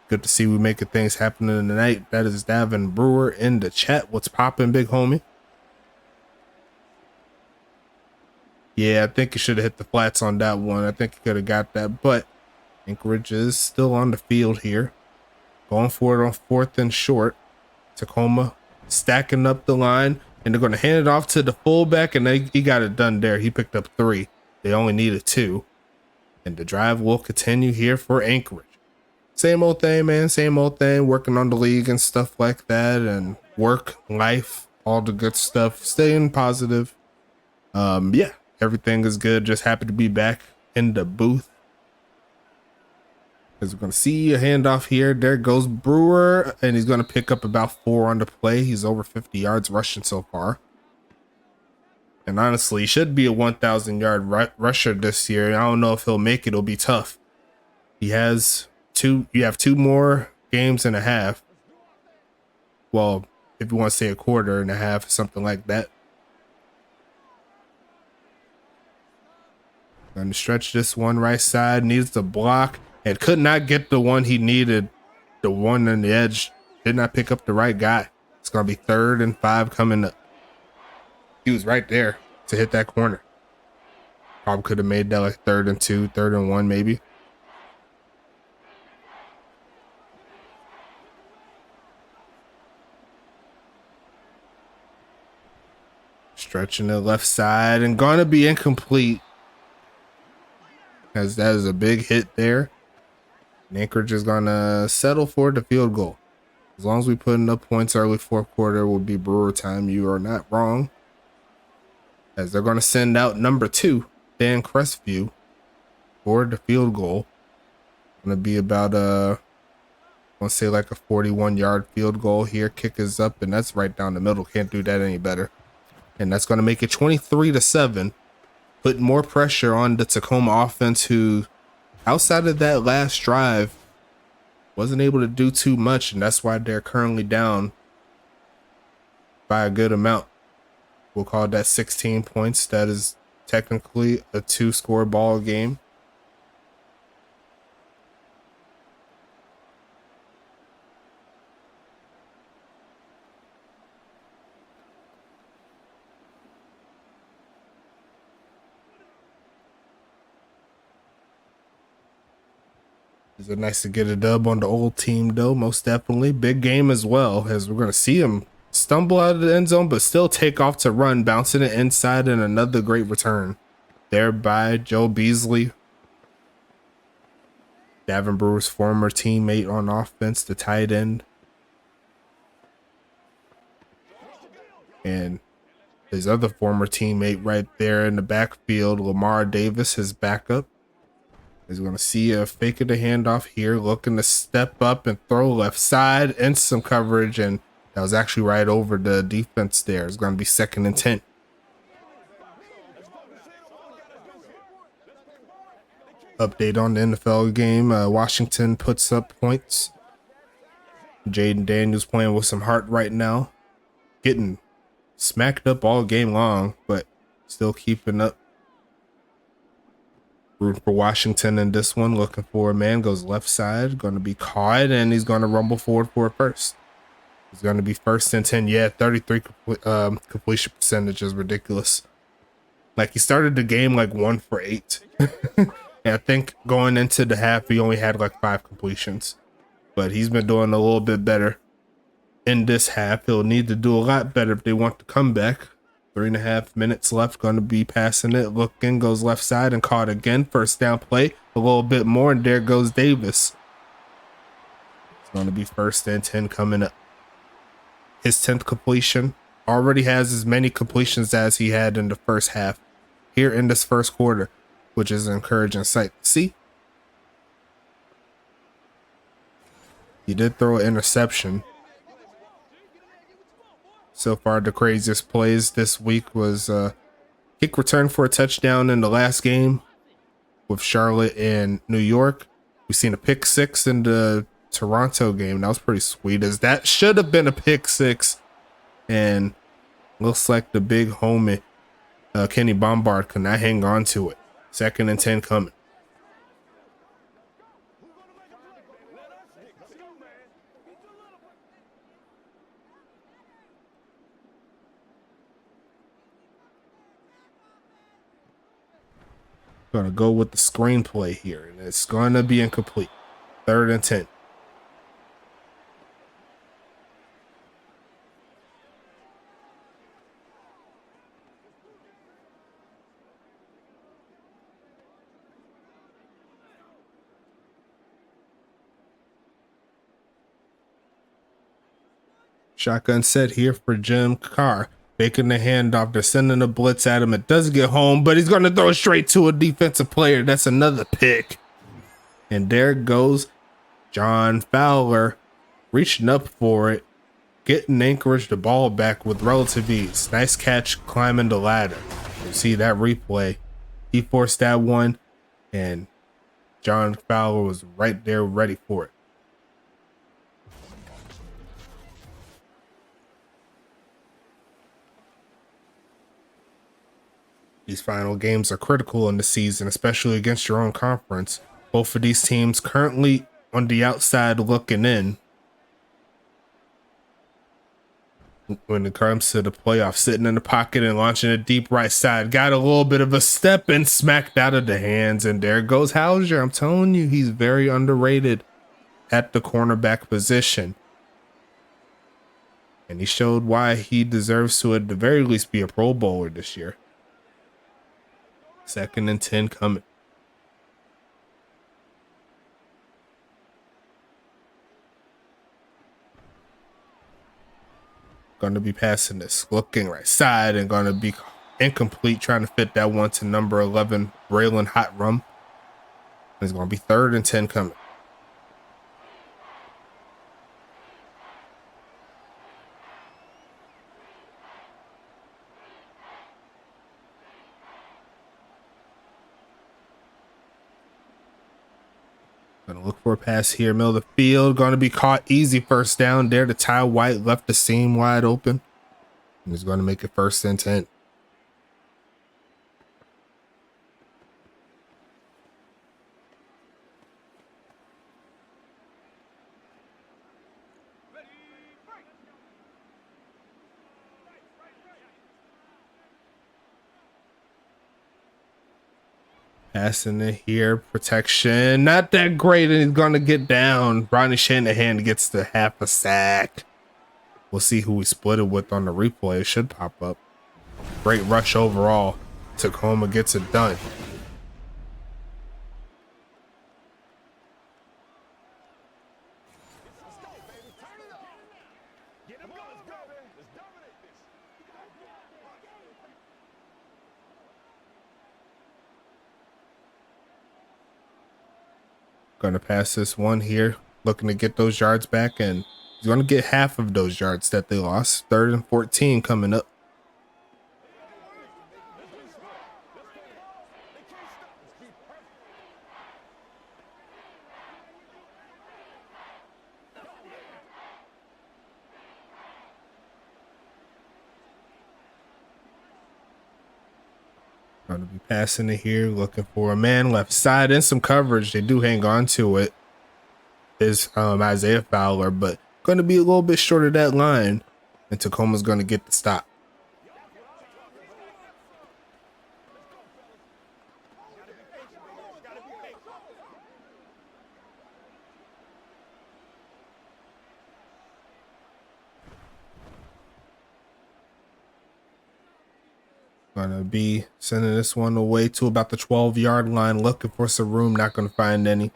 Good to see we making things happen in the night. That is Davin Brewer in the chat. What's popping, big homie? Yeah, I think he should have hit the flats on that one. I think he could have got that, but Anchorage is still on the field here. Going for it on 4th and short. Tacoma stacking up the line, and they're going to hand it off to the fullback, and he got it done there. He picked up 3. They only needed 2. And the drive will continue here for Anchorage. Same old thing, man. Same old thing. Working on the league and stuff like that, and work, life, all the good stuff. Staying positive. Yeah, everything is good. Just happy to be back in the booth. As we're going to see a handoff here. There goes Brewer, and he's going to pick up about 4 on the play. He's over 50 yards rushing so far. And honestly, he should be a 1,000-yard rusher this year. I don't know if he'll make it. It'll be tough. He has 2. You have 2 more games and a half. Well, if you want to say a quarter and a half, something like that. Going to stretch this one right side. Needs the block. And could not get the one he needed. The one on the edge. Did not pick up the right guy. It's going to be 3rd and 5 coming up. He was right there to hit that corner. Probably could have made that like 3rd and 2, 3rd and 1 maybe. Stretching the left side and going to be incomplete. As that is a big hit there. And Anchorage is going to settle for the field goal. As long as we put enough points early 4th quarter, will be Brewer time. You are not wrong. As they're going to send out number 2, Dan Crestview, for the field goal. Going to be about I want to say like a 41-yard field goal here. Kick is up, and that's right down the middle. Can't do that any better. And that's going to make it 23-7. Putting more pressure on the Tacoma offense, who outside of that last drive wasn't able to do too much, and that's why they're currently down by a good amount. We'll call that 16 points. That is technically a 2-score ball game. It's nice to get a dub on the old team, though. Most definitely. Big game as well, as we're going to see him stumble out of the end zone, but still take off to run, bouncing it inside, and another great return there by Joe Beasley. Davin Brewer's former teammate on offense, the tight end. And his other former teammate right there in the backfield, Lamar Davis, his backup. He's going to see a fake of the handoff here, looking to step up and throw left side into some coverage, and that was actually right over the defense there. It's going to be 2nd and 10. Update on the NFL game. Washington puts up points. Jaden Daniels playing with some heart right now. Getting smacked up all game long, but still keeping up. Rooting for Washington in this one. Looking for a man. Goes left side. Going to be caught, and he's going to rumble forward for it first. He's going to be 1st and 10. Yeah, 33 completion percentage is ridiculous. Like, he started the game like 1 for 8. And I think going into the half, he only had like 5 completions. But he's been doing a little bit better in this half. He'll need to do a lot better if they want to come back. 3.5 minutes left. Going to be passing it. Looking, goes left side and caught again. 1st down play. A little bit more, and there goes Davis. It's going to be 1st and 10 coming up. His 10th completion. Already has as many completions as he had in the first half here in this first quarter, which is an encouraging sight to see. He did throw an interception. So far, the craziest plays this week was kick return for a touchdown in the last game with Charlotte and New York. We've seen a pick 6 in the Toronto game. That was pretty sweet, as that should have been a pick 6. And looks like the big homie, Kenny Bombard, could not hang on to it. 2nd and 10 coming. Gonna go with the screenplay here, and it's gonna be incomplete. 3rd and 10. Shotgun set here for Jim Carr. Making the handoff. They're sending a blitz at him. It doesn't get home, but he's going to throw it straight to a defensive player. That's another pick. And there goes John Fowler reaching up for it, getting Anchorage the ball back with relative ease. Nice catch climbing the ladder. You see that replay. He forced that one, and John Fowler was right there ready for it. These final games are critical in the season, especially against your own conference. Both of these teams currently on the outside looking in when it comes to the playoffs, sitting in the pocket and launching a deep right side. Got a little bit of a step and smacked out of the hands, and there goes Hauser. I'm telling you, he's very underrated at the cornerback position. And he showed why he deserves to at the very least be a Pro Bowler this year. 2nd and 10 coming. Going to be passing this, looking right side, and going to be incomplete, trying to fit that one to number 11, Braylon Hot Rum. It's going to be 3rd and 10 coming. Gonna look for a pass here, middle of the field. Gonna be caught, easy 1st down there. To Ty White left the seam wide open. And he's gonna make it 1st and 10. Passing it here, protection, not that great, and he's gonna get down. Ronnie Shanahan gets the half a sack. We'll see who we split it with on the replay. It should pop up. Great rush overall. Tacoma gets it done. Gonna pass this one here, looking to get those yards back, and he's gonna get half of those yards that they lost. 3rd and 14 coming up. Going to be passing it here, looking for a man left side and some coverage. They do hang on to it. Is Isaiah Fowler, but going to be a little bit short of that line, and Tacoma's going to get the stop. Gonna be sending this one away to about the 12-yard line, looking for some room, not gonna find any.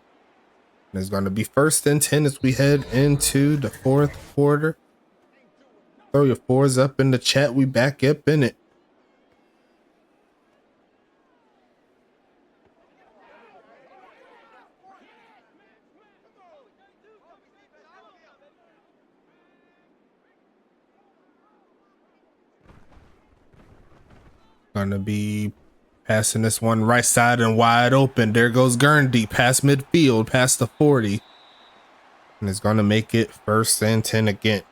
And it's gonna be 1st and 10 as we head into the 4th quarter. Throw your 4s up in the chat. We back up in it. Gonna be passing this one right side and wide open. There goes Gurndy past midfield, past the 40. And it's gonna make it 1st and 10 again.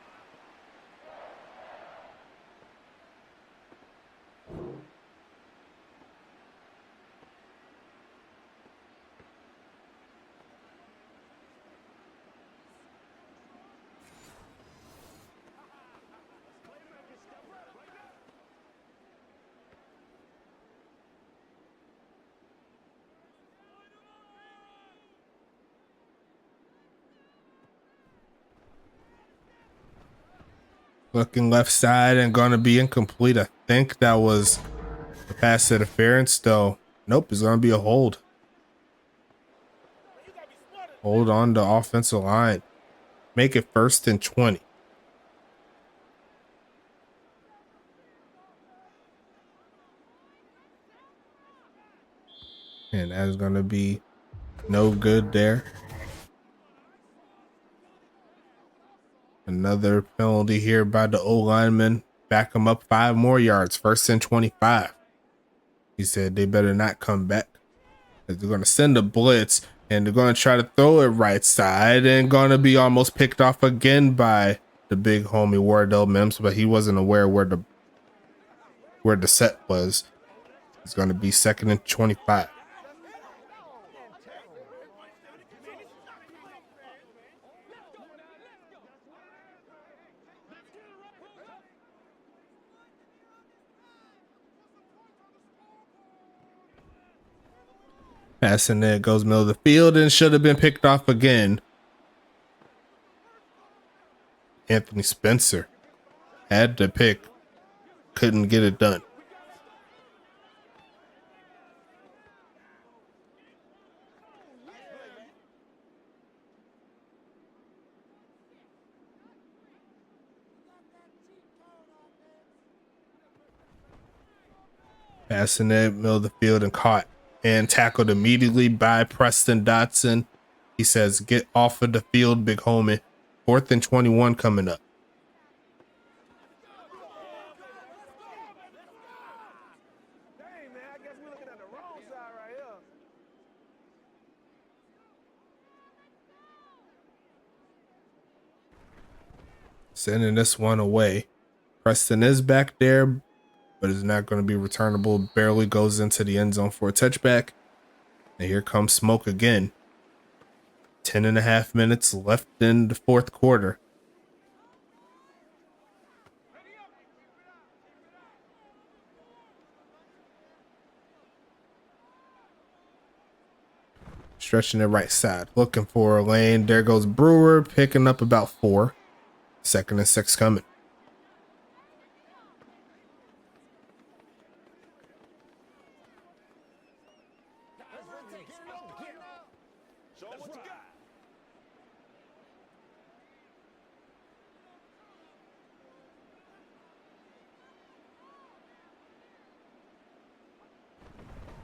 Looking left side and gonna be incomplete. I think that was the pass interference though. Nope, it's gonna be a hold. Hold on the offensive line. Make it 1st and 20. And that's gonna be no good there. Another penalty here by the O lineman. Back him up 5 more yards. 1st and 25. He said they better not come back. They're going to send a blitz and they're going to try to throw it right side and going to be almost picked off again by the big homie Wardell Mims, but he wasn't aware where the set was. It's going to be 2nd and 25. Passing there goes middle of the field and should have been picked off again. Anthony Spencer had to pick, couldn't get it done. Passing it middle of the field and caught and tackled immediately by Preston Dotson. He says, get off of the field, big homie. 4th and 21 coming up. Dang, man, I guess we're looking at the wrong side right here. Sending this one away. Preston is back there, but it's not going to be returnable. Barely goes into the end zone for a touchback. And here comes smoke again. 10.5 minutes left in the 4th quarter. Stretching it right side, looking for a lane. There goes Brewer, picking up about 4. 2nd and 6 coming.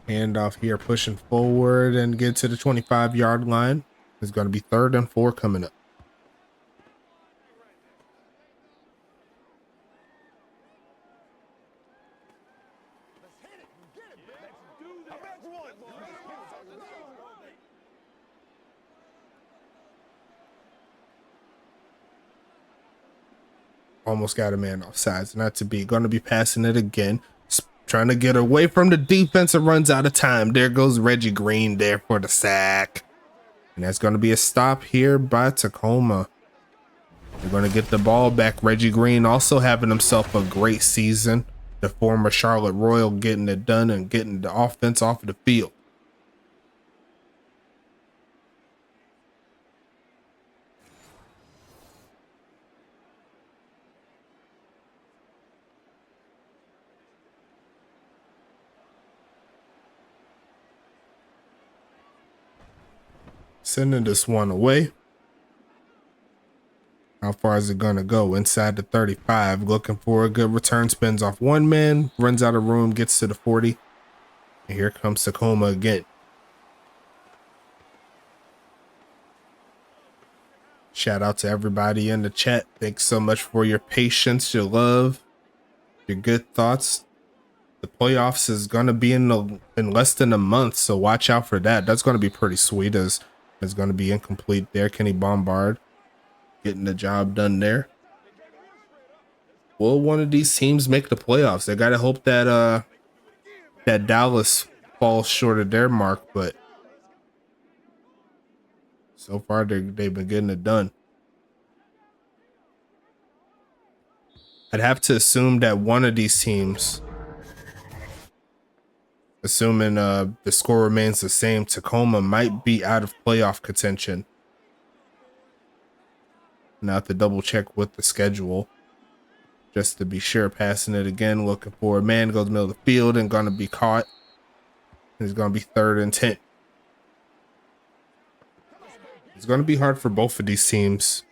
Handoff here, pushing forward and get to the 25-yard line. It's going to be 3rd and 4 coming up. Almost got a man off sides. Not to be. Going to be passing it again. Trying to get away from the defense and runs out of time. There goes Reggie Green there for the sack. And that's going to be a stop here by Tacoma. They're going to get the ball back. Reggie Green also having himself a great season. The former Charlotte Royal getting it done and getting the offense off of the field. Sending this one away. How far is it going to go? Inside the 35. Looking for a good return. Spins off one man. Runs out of room. Gets to the 40. And here comes Tacoma again. Shout out to everybody in the chat. Thanks so much for your patience, your love, your good thoughts. The playoffs is going to be in less than a month. So watch out for that. That's going to be pretty sweet as it's going to be incomplete there. Kenny Bombard getting the job done there. Will one of these teams make the playoffs? They got to hope that that Dallas falls short of their mark, but so far they've been getting it done. I'd have to assume that one of these teams, assuming the score remains the same, Tacoma might be out of playoff contention. Now I have to double check with the schedule just to be sure. Passing it again, looking for a man, goes middle of the field and going to be caught. It's going to be 3rd and 10. It's going to be hard for both of these teams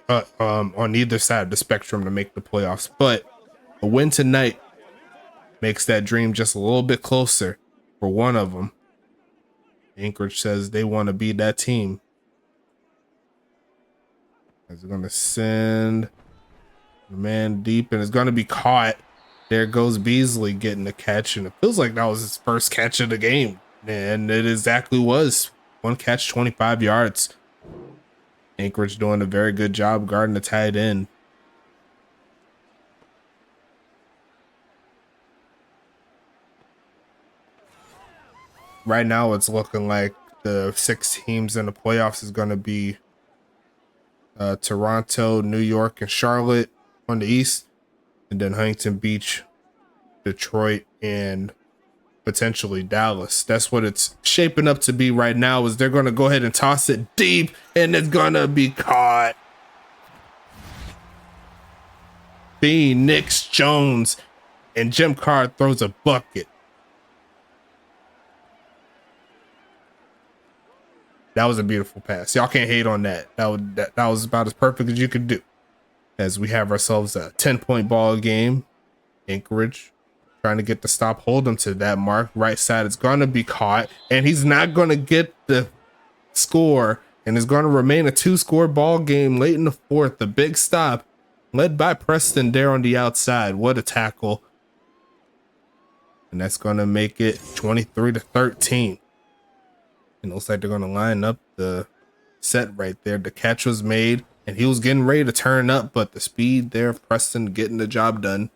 on either side of the spectrum to make the playoffs, but a win tonight makes that dream just a little bit closer for one of them. Anchorage says they want to be that team. They're going to send the man deep and it's going to be caught. There goes Beasley getting the catch, and it feels like that was his first catch of the game. And it exactly was. One catch, 25 yards. Anchorage doing a very good job guarding the tight end. Right now, it's looking like the 6 teams in the playoffs is going to be Toronto, New York, and Charlotte on the East, and then Huntington Beach, Detroit, and potentially Dallas. That's what it's shaping up to be right now. Is they're going to go ahead and toss it deep, and it's going to be caught. Phoenix Jones, and Jim Carr throws a bucket. That was a beautiful pass. Y'all can't hate on that. That was about as perfect as you could do. As we have ourselves a 10-point ball game. Anchorage trying to get the stop, hold him to that mark. Right side is going to be caught, and he's not going to get the score, and it's going to remain a 2-score ball game late in the 4th. The big stop led by Preston there on the outside. What a tackle. And that's going to make it 23-13. It looks like they're going to line up the set right there. The catch was made, and he was getting ready to turn up, but the speed there of Preston getting the job done.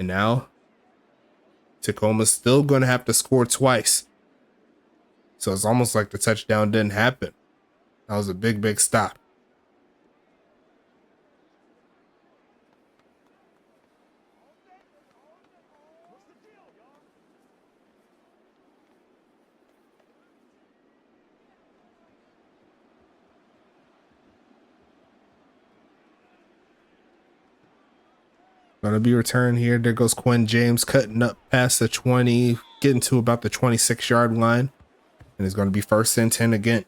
And now Tacoma's still going to have to score twice. So it's almost like the touchdown didn't happen. That was a big, big stop. Gonna be returned here. There goes Quinn James cutting up past the 20, getting to about the 26-yard line. And it's going to be 1st and 10 again.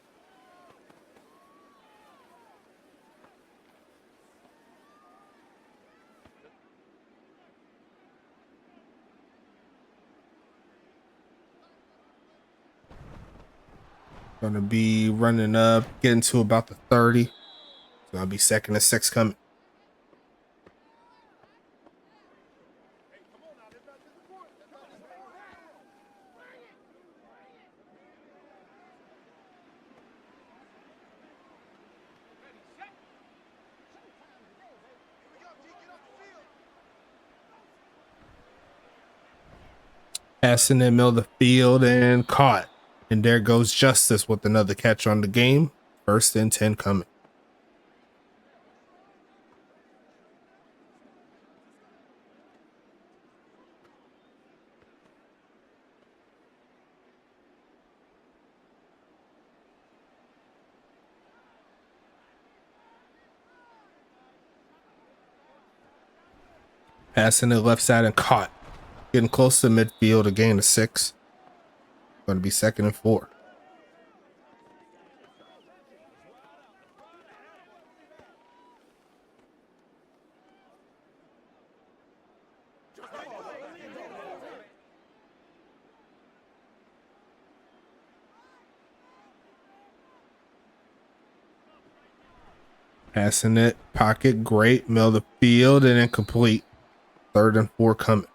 Gonna be running up, getting to about the 30. It's gonna be 2nd and 6 coming. Passing in the middle of the field and caught. And there goes Justice with another catch on the game. 1st and 10 coming. Passing to the left side and caught. Getting close to midfield, a gain of 6. Going to be 2nd and 4. Passing it, pocket, great, middle of the field, and incomplete. 3rd and 4 coming.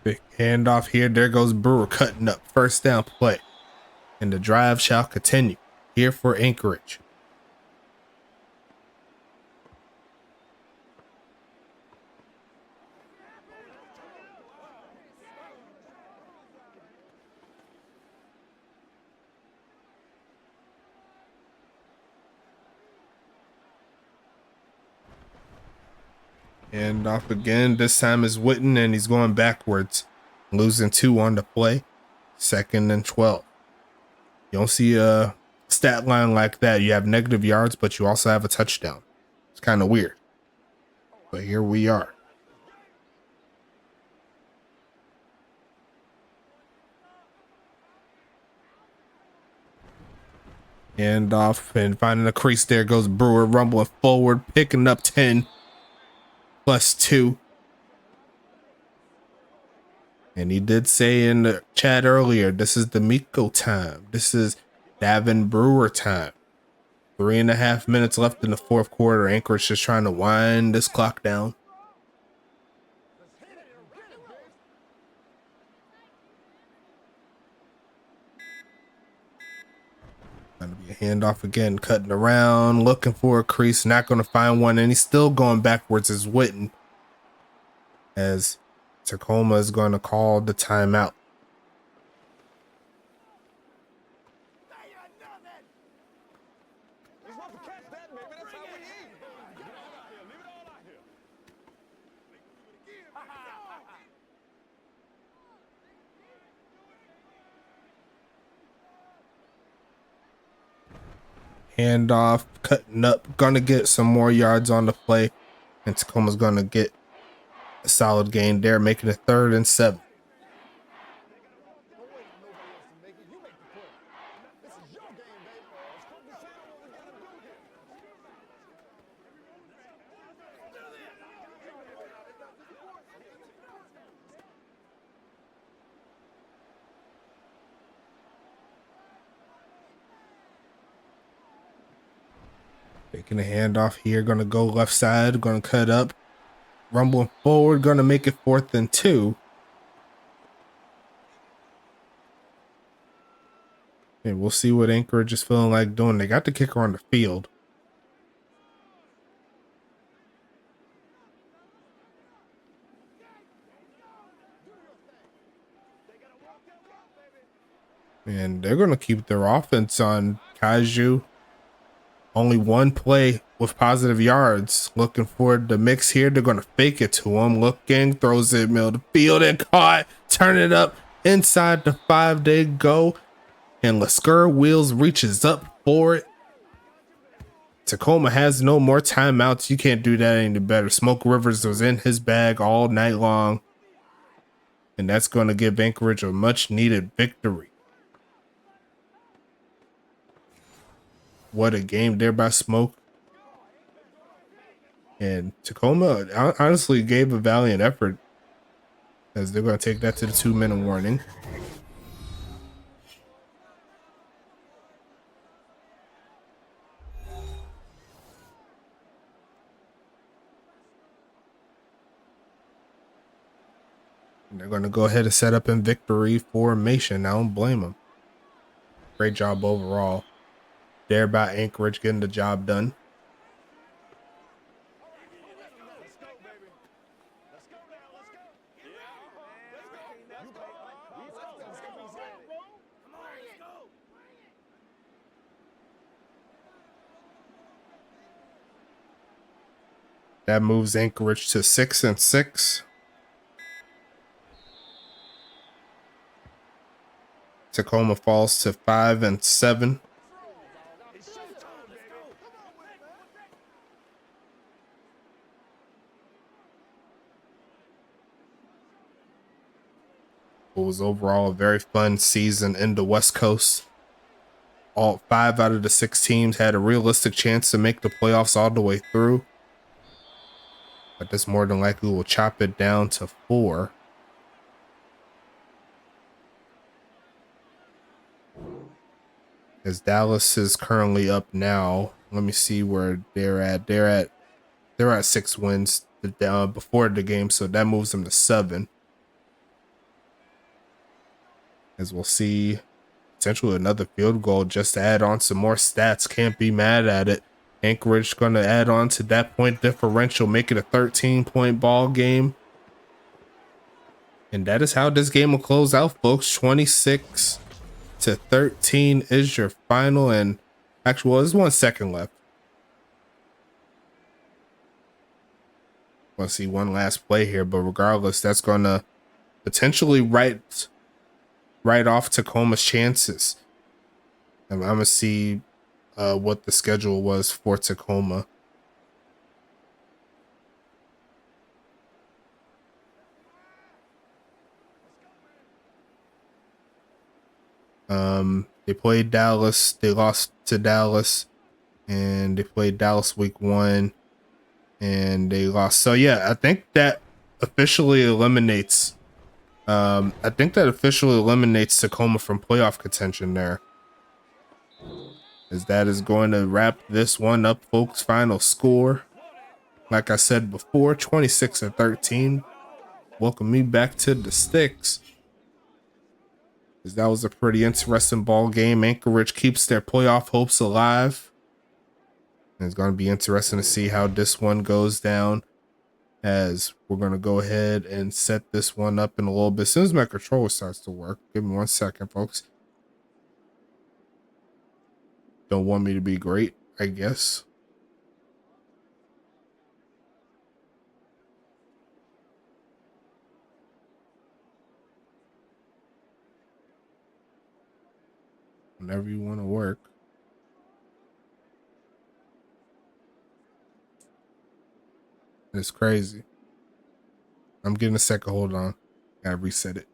Big handoff here. There goes Brewer cutting up. 1st down play. And the drive shall continue here for Anchorage. And off again. This time is Witten, and he's going backwards. Losing 2 on the play. 2nd and 12. You don't see a stat line like that. You have negative yards, but you also have a touchdown. It's kind of weird. But here we are. And off and finding a crease. There goes Brewer, rumbling forward, picking up 10 plus 2. And he did say in the chat earlier, this is the Miko time. This is Davin Brewer time. 3.5 minutes left in the 4th quarter. Anchorage just trying to wind this clock down. Gonna be a handoff again, cutting around, looking for a crease, not going to find one, and he's still going backwards as Witten. As Tacoma is going to call the timeout. Handoff, cutting up, gonna get some more yards on the play, and Tacoma's gonna get a solid gain there, making it 3rd and 7. Taking a handoff here, gonna go left side, gonna cut up, rumbling forward, gonna make it 4th and 2. And we'll see what Anchorage is feeling like doing. They got the kicker on the field. And they're gonna keep their offense on Kaiju. Only 1 play with positive yards. Looking for the mix here. They're going to fake it to him. Looking, throws it middle of the field and caught. Turn it up inside the 5. They go. And Lasker Wheels reaches up for it. Tacoma has no more timeouts. You can't do that any better. Smoke Rivers was in his bag all night long. And that's going to give Anchorage a much needed victory. What a game there by Smoke. And Tacoma honestly gave a valiant effort, as they're going to take that to the 2-minute warning. And they're going to go ahead and set up in victory formation. I don't blame them. Great job overall. There by Anchorage getting the job done. That moves Anchorage to 6-6. Tacoma falls to 5-7. It was overall a very fun season in the West Coast. All 5 out of the 6 teams had a realistic chance to make the playoffs all the way through. But this more than likely will chop it down to 4. As Dallas is currently up now. Let me see where they're at. They're at 6 wins before the game, so that moves them to 7. As we'll see, potentially another field goal just to add on some more stats. Can't be mad at it. Anchorage going to add on to that point differential, make it a 13-point ball game. And that is how this game will close out, folks. 26-13 is your final. And actually, well, there's 1 second left. Let's see one last play here, but regardless, that's going to potentially write off Tacoma's chances. And I'm going to see what the schedule was for Tacoma. They played Dallas. They lost to Dallas, and they played Dallas week 1, and they lost. So yeah, I think that officially eliminates. Tacoma from playoff contention there. As that is going to wrap this one up, folks. Final score, like I said before, 26-13. Welcome me back to the sticks. As that was a pretty interesting ball game. Anchorage keeps their playoff hopes alive. And it's going to be interesting to see how this one goes down. As we're going to go ahead and set this one up in a little bit. As soon as my controller starts to work. Give me 1 second, folks. Don't want me to be great, I guess. Whenever you want to work. It's crazy. I'm getting a second. Hold on. Gotta reset it.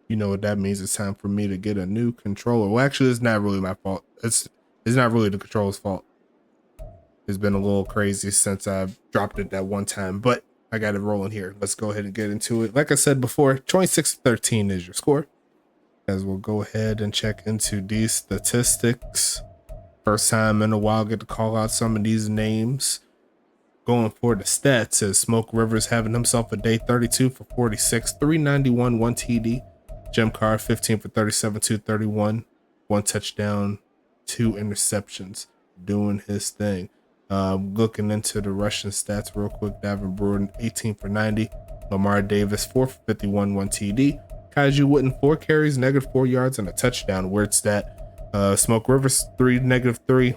You know what that means? It's time for me to get a new controller. Well, actually, it's not really my fault. It's not really the controller's fault. It's been a little crazy since I've dropped it that one time, but I got it rolling here. Let's go ahead and get into it. Like I said before, 26-13 is your score. As we'll go ahead and check into these statistics. First time in a while, get to call out some of these names. Going for the stats, as Smoke Rivers having himself a day, 32 for 46, 391, 1 TD. Jim Carr, 15 for 37, 231, 1 touchdown, 2 interceptions, doing his thing. Looking into the Russian stats real quick, Davin Brewer, 18 for 90, Lamar Davis, 4 for 51, 1 TD. Kaiju Witten, 4 carries, -4 yards, and a touchdown. Weird stat. Smoke Rivers, -3.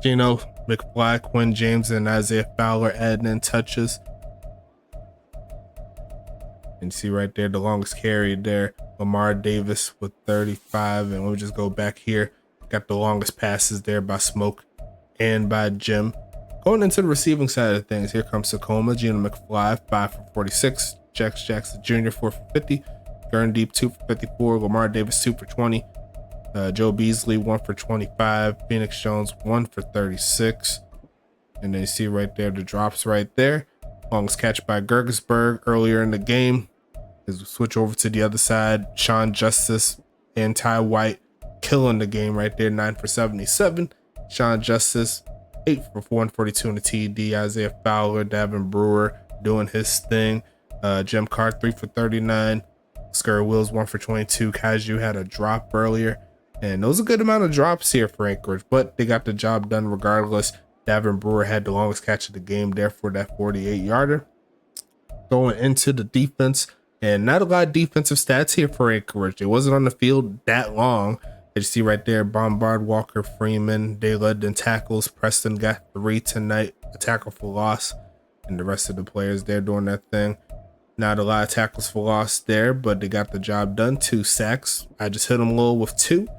Gino McFly, Quinn James, and Isaiah Fowler adding in touches. And you see right there, the longest carry there, Lamar Davis with 35. And we'll just go back here. got the longest passes there by Smoke and by Jim. Going into the receiving side of things, here comes Tacoma, Gino McFly, 5 for 46, Jax Jackson Jr., 4 for 50, Gurn Deep, 2 for 54, Lamar Davis, 2 for 20, Joe Beasley, 1 for 25, Phoenix Jones, 1 for 36. And then you see right there the drops right there. Longest catch by Gergesberg earlier in the game. As we switch over to the other side, Sean Justice and Ty White killing the game right there, 9 for 77. Sean Justice, 8 for 142 in the TD. Isaiah Fowler, Davin Brewer doing his thing. Jim Carr, 3 for 39. Scurry Wills, 1 for 22. Kaiju had a drop earlier. And those are a good amount of drops here for Anchorage, but they got the job done regardless. Davin Brewer had the longest catch of the game there for that 48-yarder. Going into the defense, and not a lot of defensive stats here for Anchorage. It wasn't on the field that long. As you see right there, Bombard, Walker, Freeman, they led in tackles. Preston got 3 tonight, a tackle for loss, and the rest of the players there doing their thing. Not a lot of tackles for loss there, but they got the job done. 2 sacks. I just hit them a little with 2. 2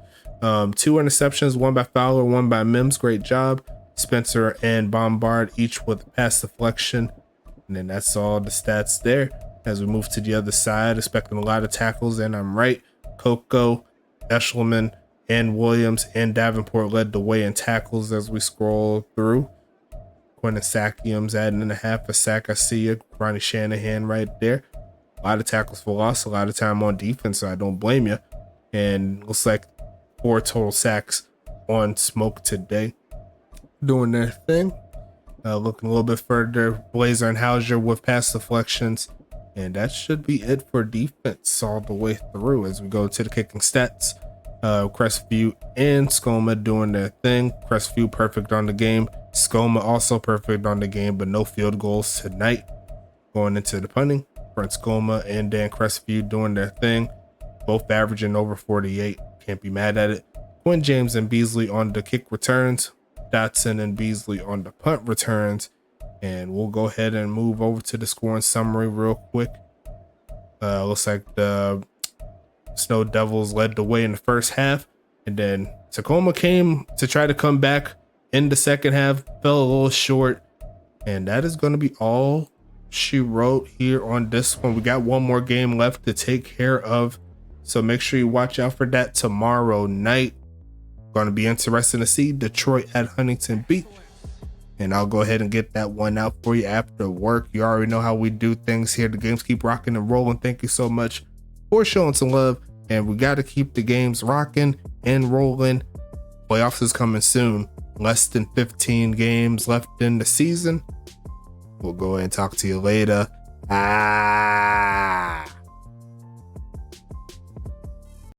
interceptions, 1 by Fowler, 1 by Mims. Great job. Spencer and Bombard each with a pass deflection. And then that's all the stats there. As we move to the other side, expecting a lot of tackles, and I'm right. Coco, Eshelman, and Williams and Davenport led the way in tackles as we scroll through. Quentin Sakium's adding in a half a sack. I see you. Ronnie Shanahan right there. A lot of tackles for loss, a lot of time on defense, so I don't blame you. And looks like 4 total sacks on Smoke today. Doing their thing. Looking a little bit further, Blazer and Hauser with pass deflections. And that should be it for defense all the way through as we go to the kicking stats. Crestview and Skoma doing their thing. Crestview perfect on the game. Skoma also perfect on the game, but no field goals tonight. Going into the punting, Brent Skoma and Dan Crestview doing their thing. Both averaging over 48. Can't be mad at it. Quinn James and Beasley on the kick returns. Dotson and Beasley on the punt returns. And we'll go ahead and move over to the scoring summary real quick. Looks like the Snow Devils led the way in the first half. And then Tacoma came to try to come back in the second half. Fell a little short. And that is going to be all she wrote here on this one. We got one more game left to take care of. So make sure you watch out for that tomorrow night. Going to be interesting to see Detroit at Huntington Beach. And I'll go ahead and get that one out for you after work. You already know how we do things here. The games keep rocking and rolling. Thank you so much for showing some love. And we got to keep the games rocking and rolling. Playoffs is coming soon. Less than 15 games left in the season. We'll go ahead and talk to you later.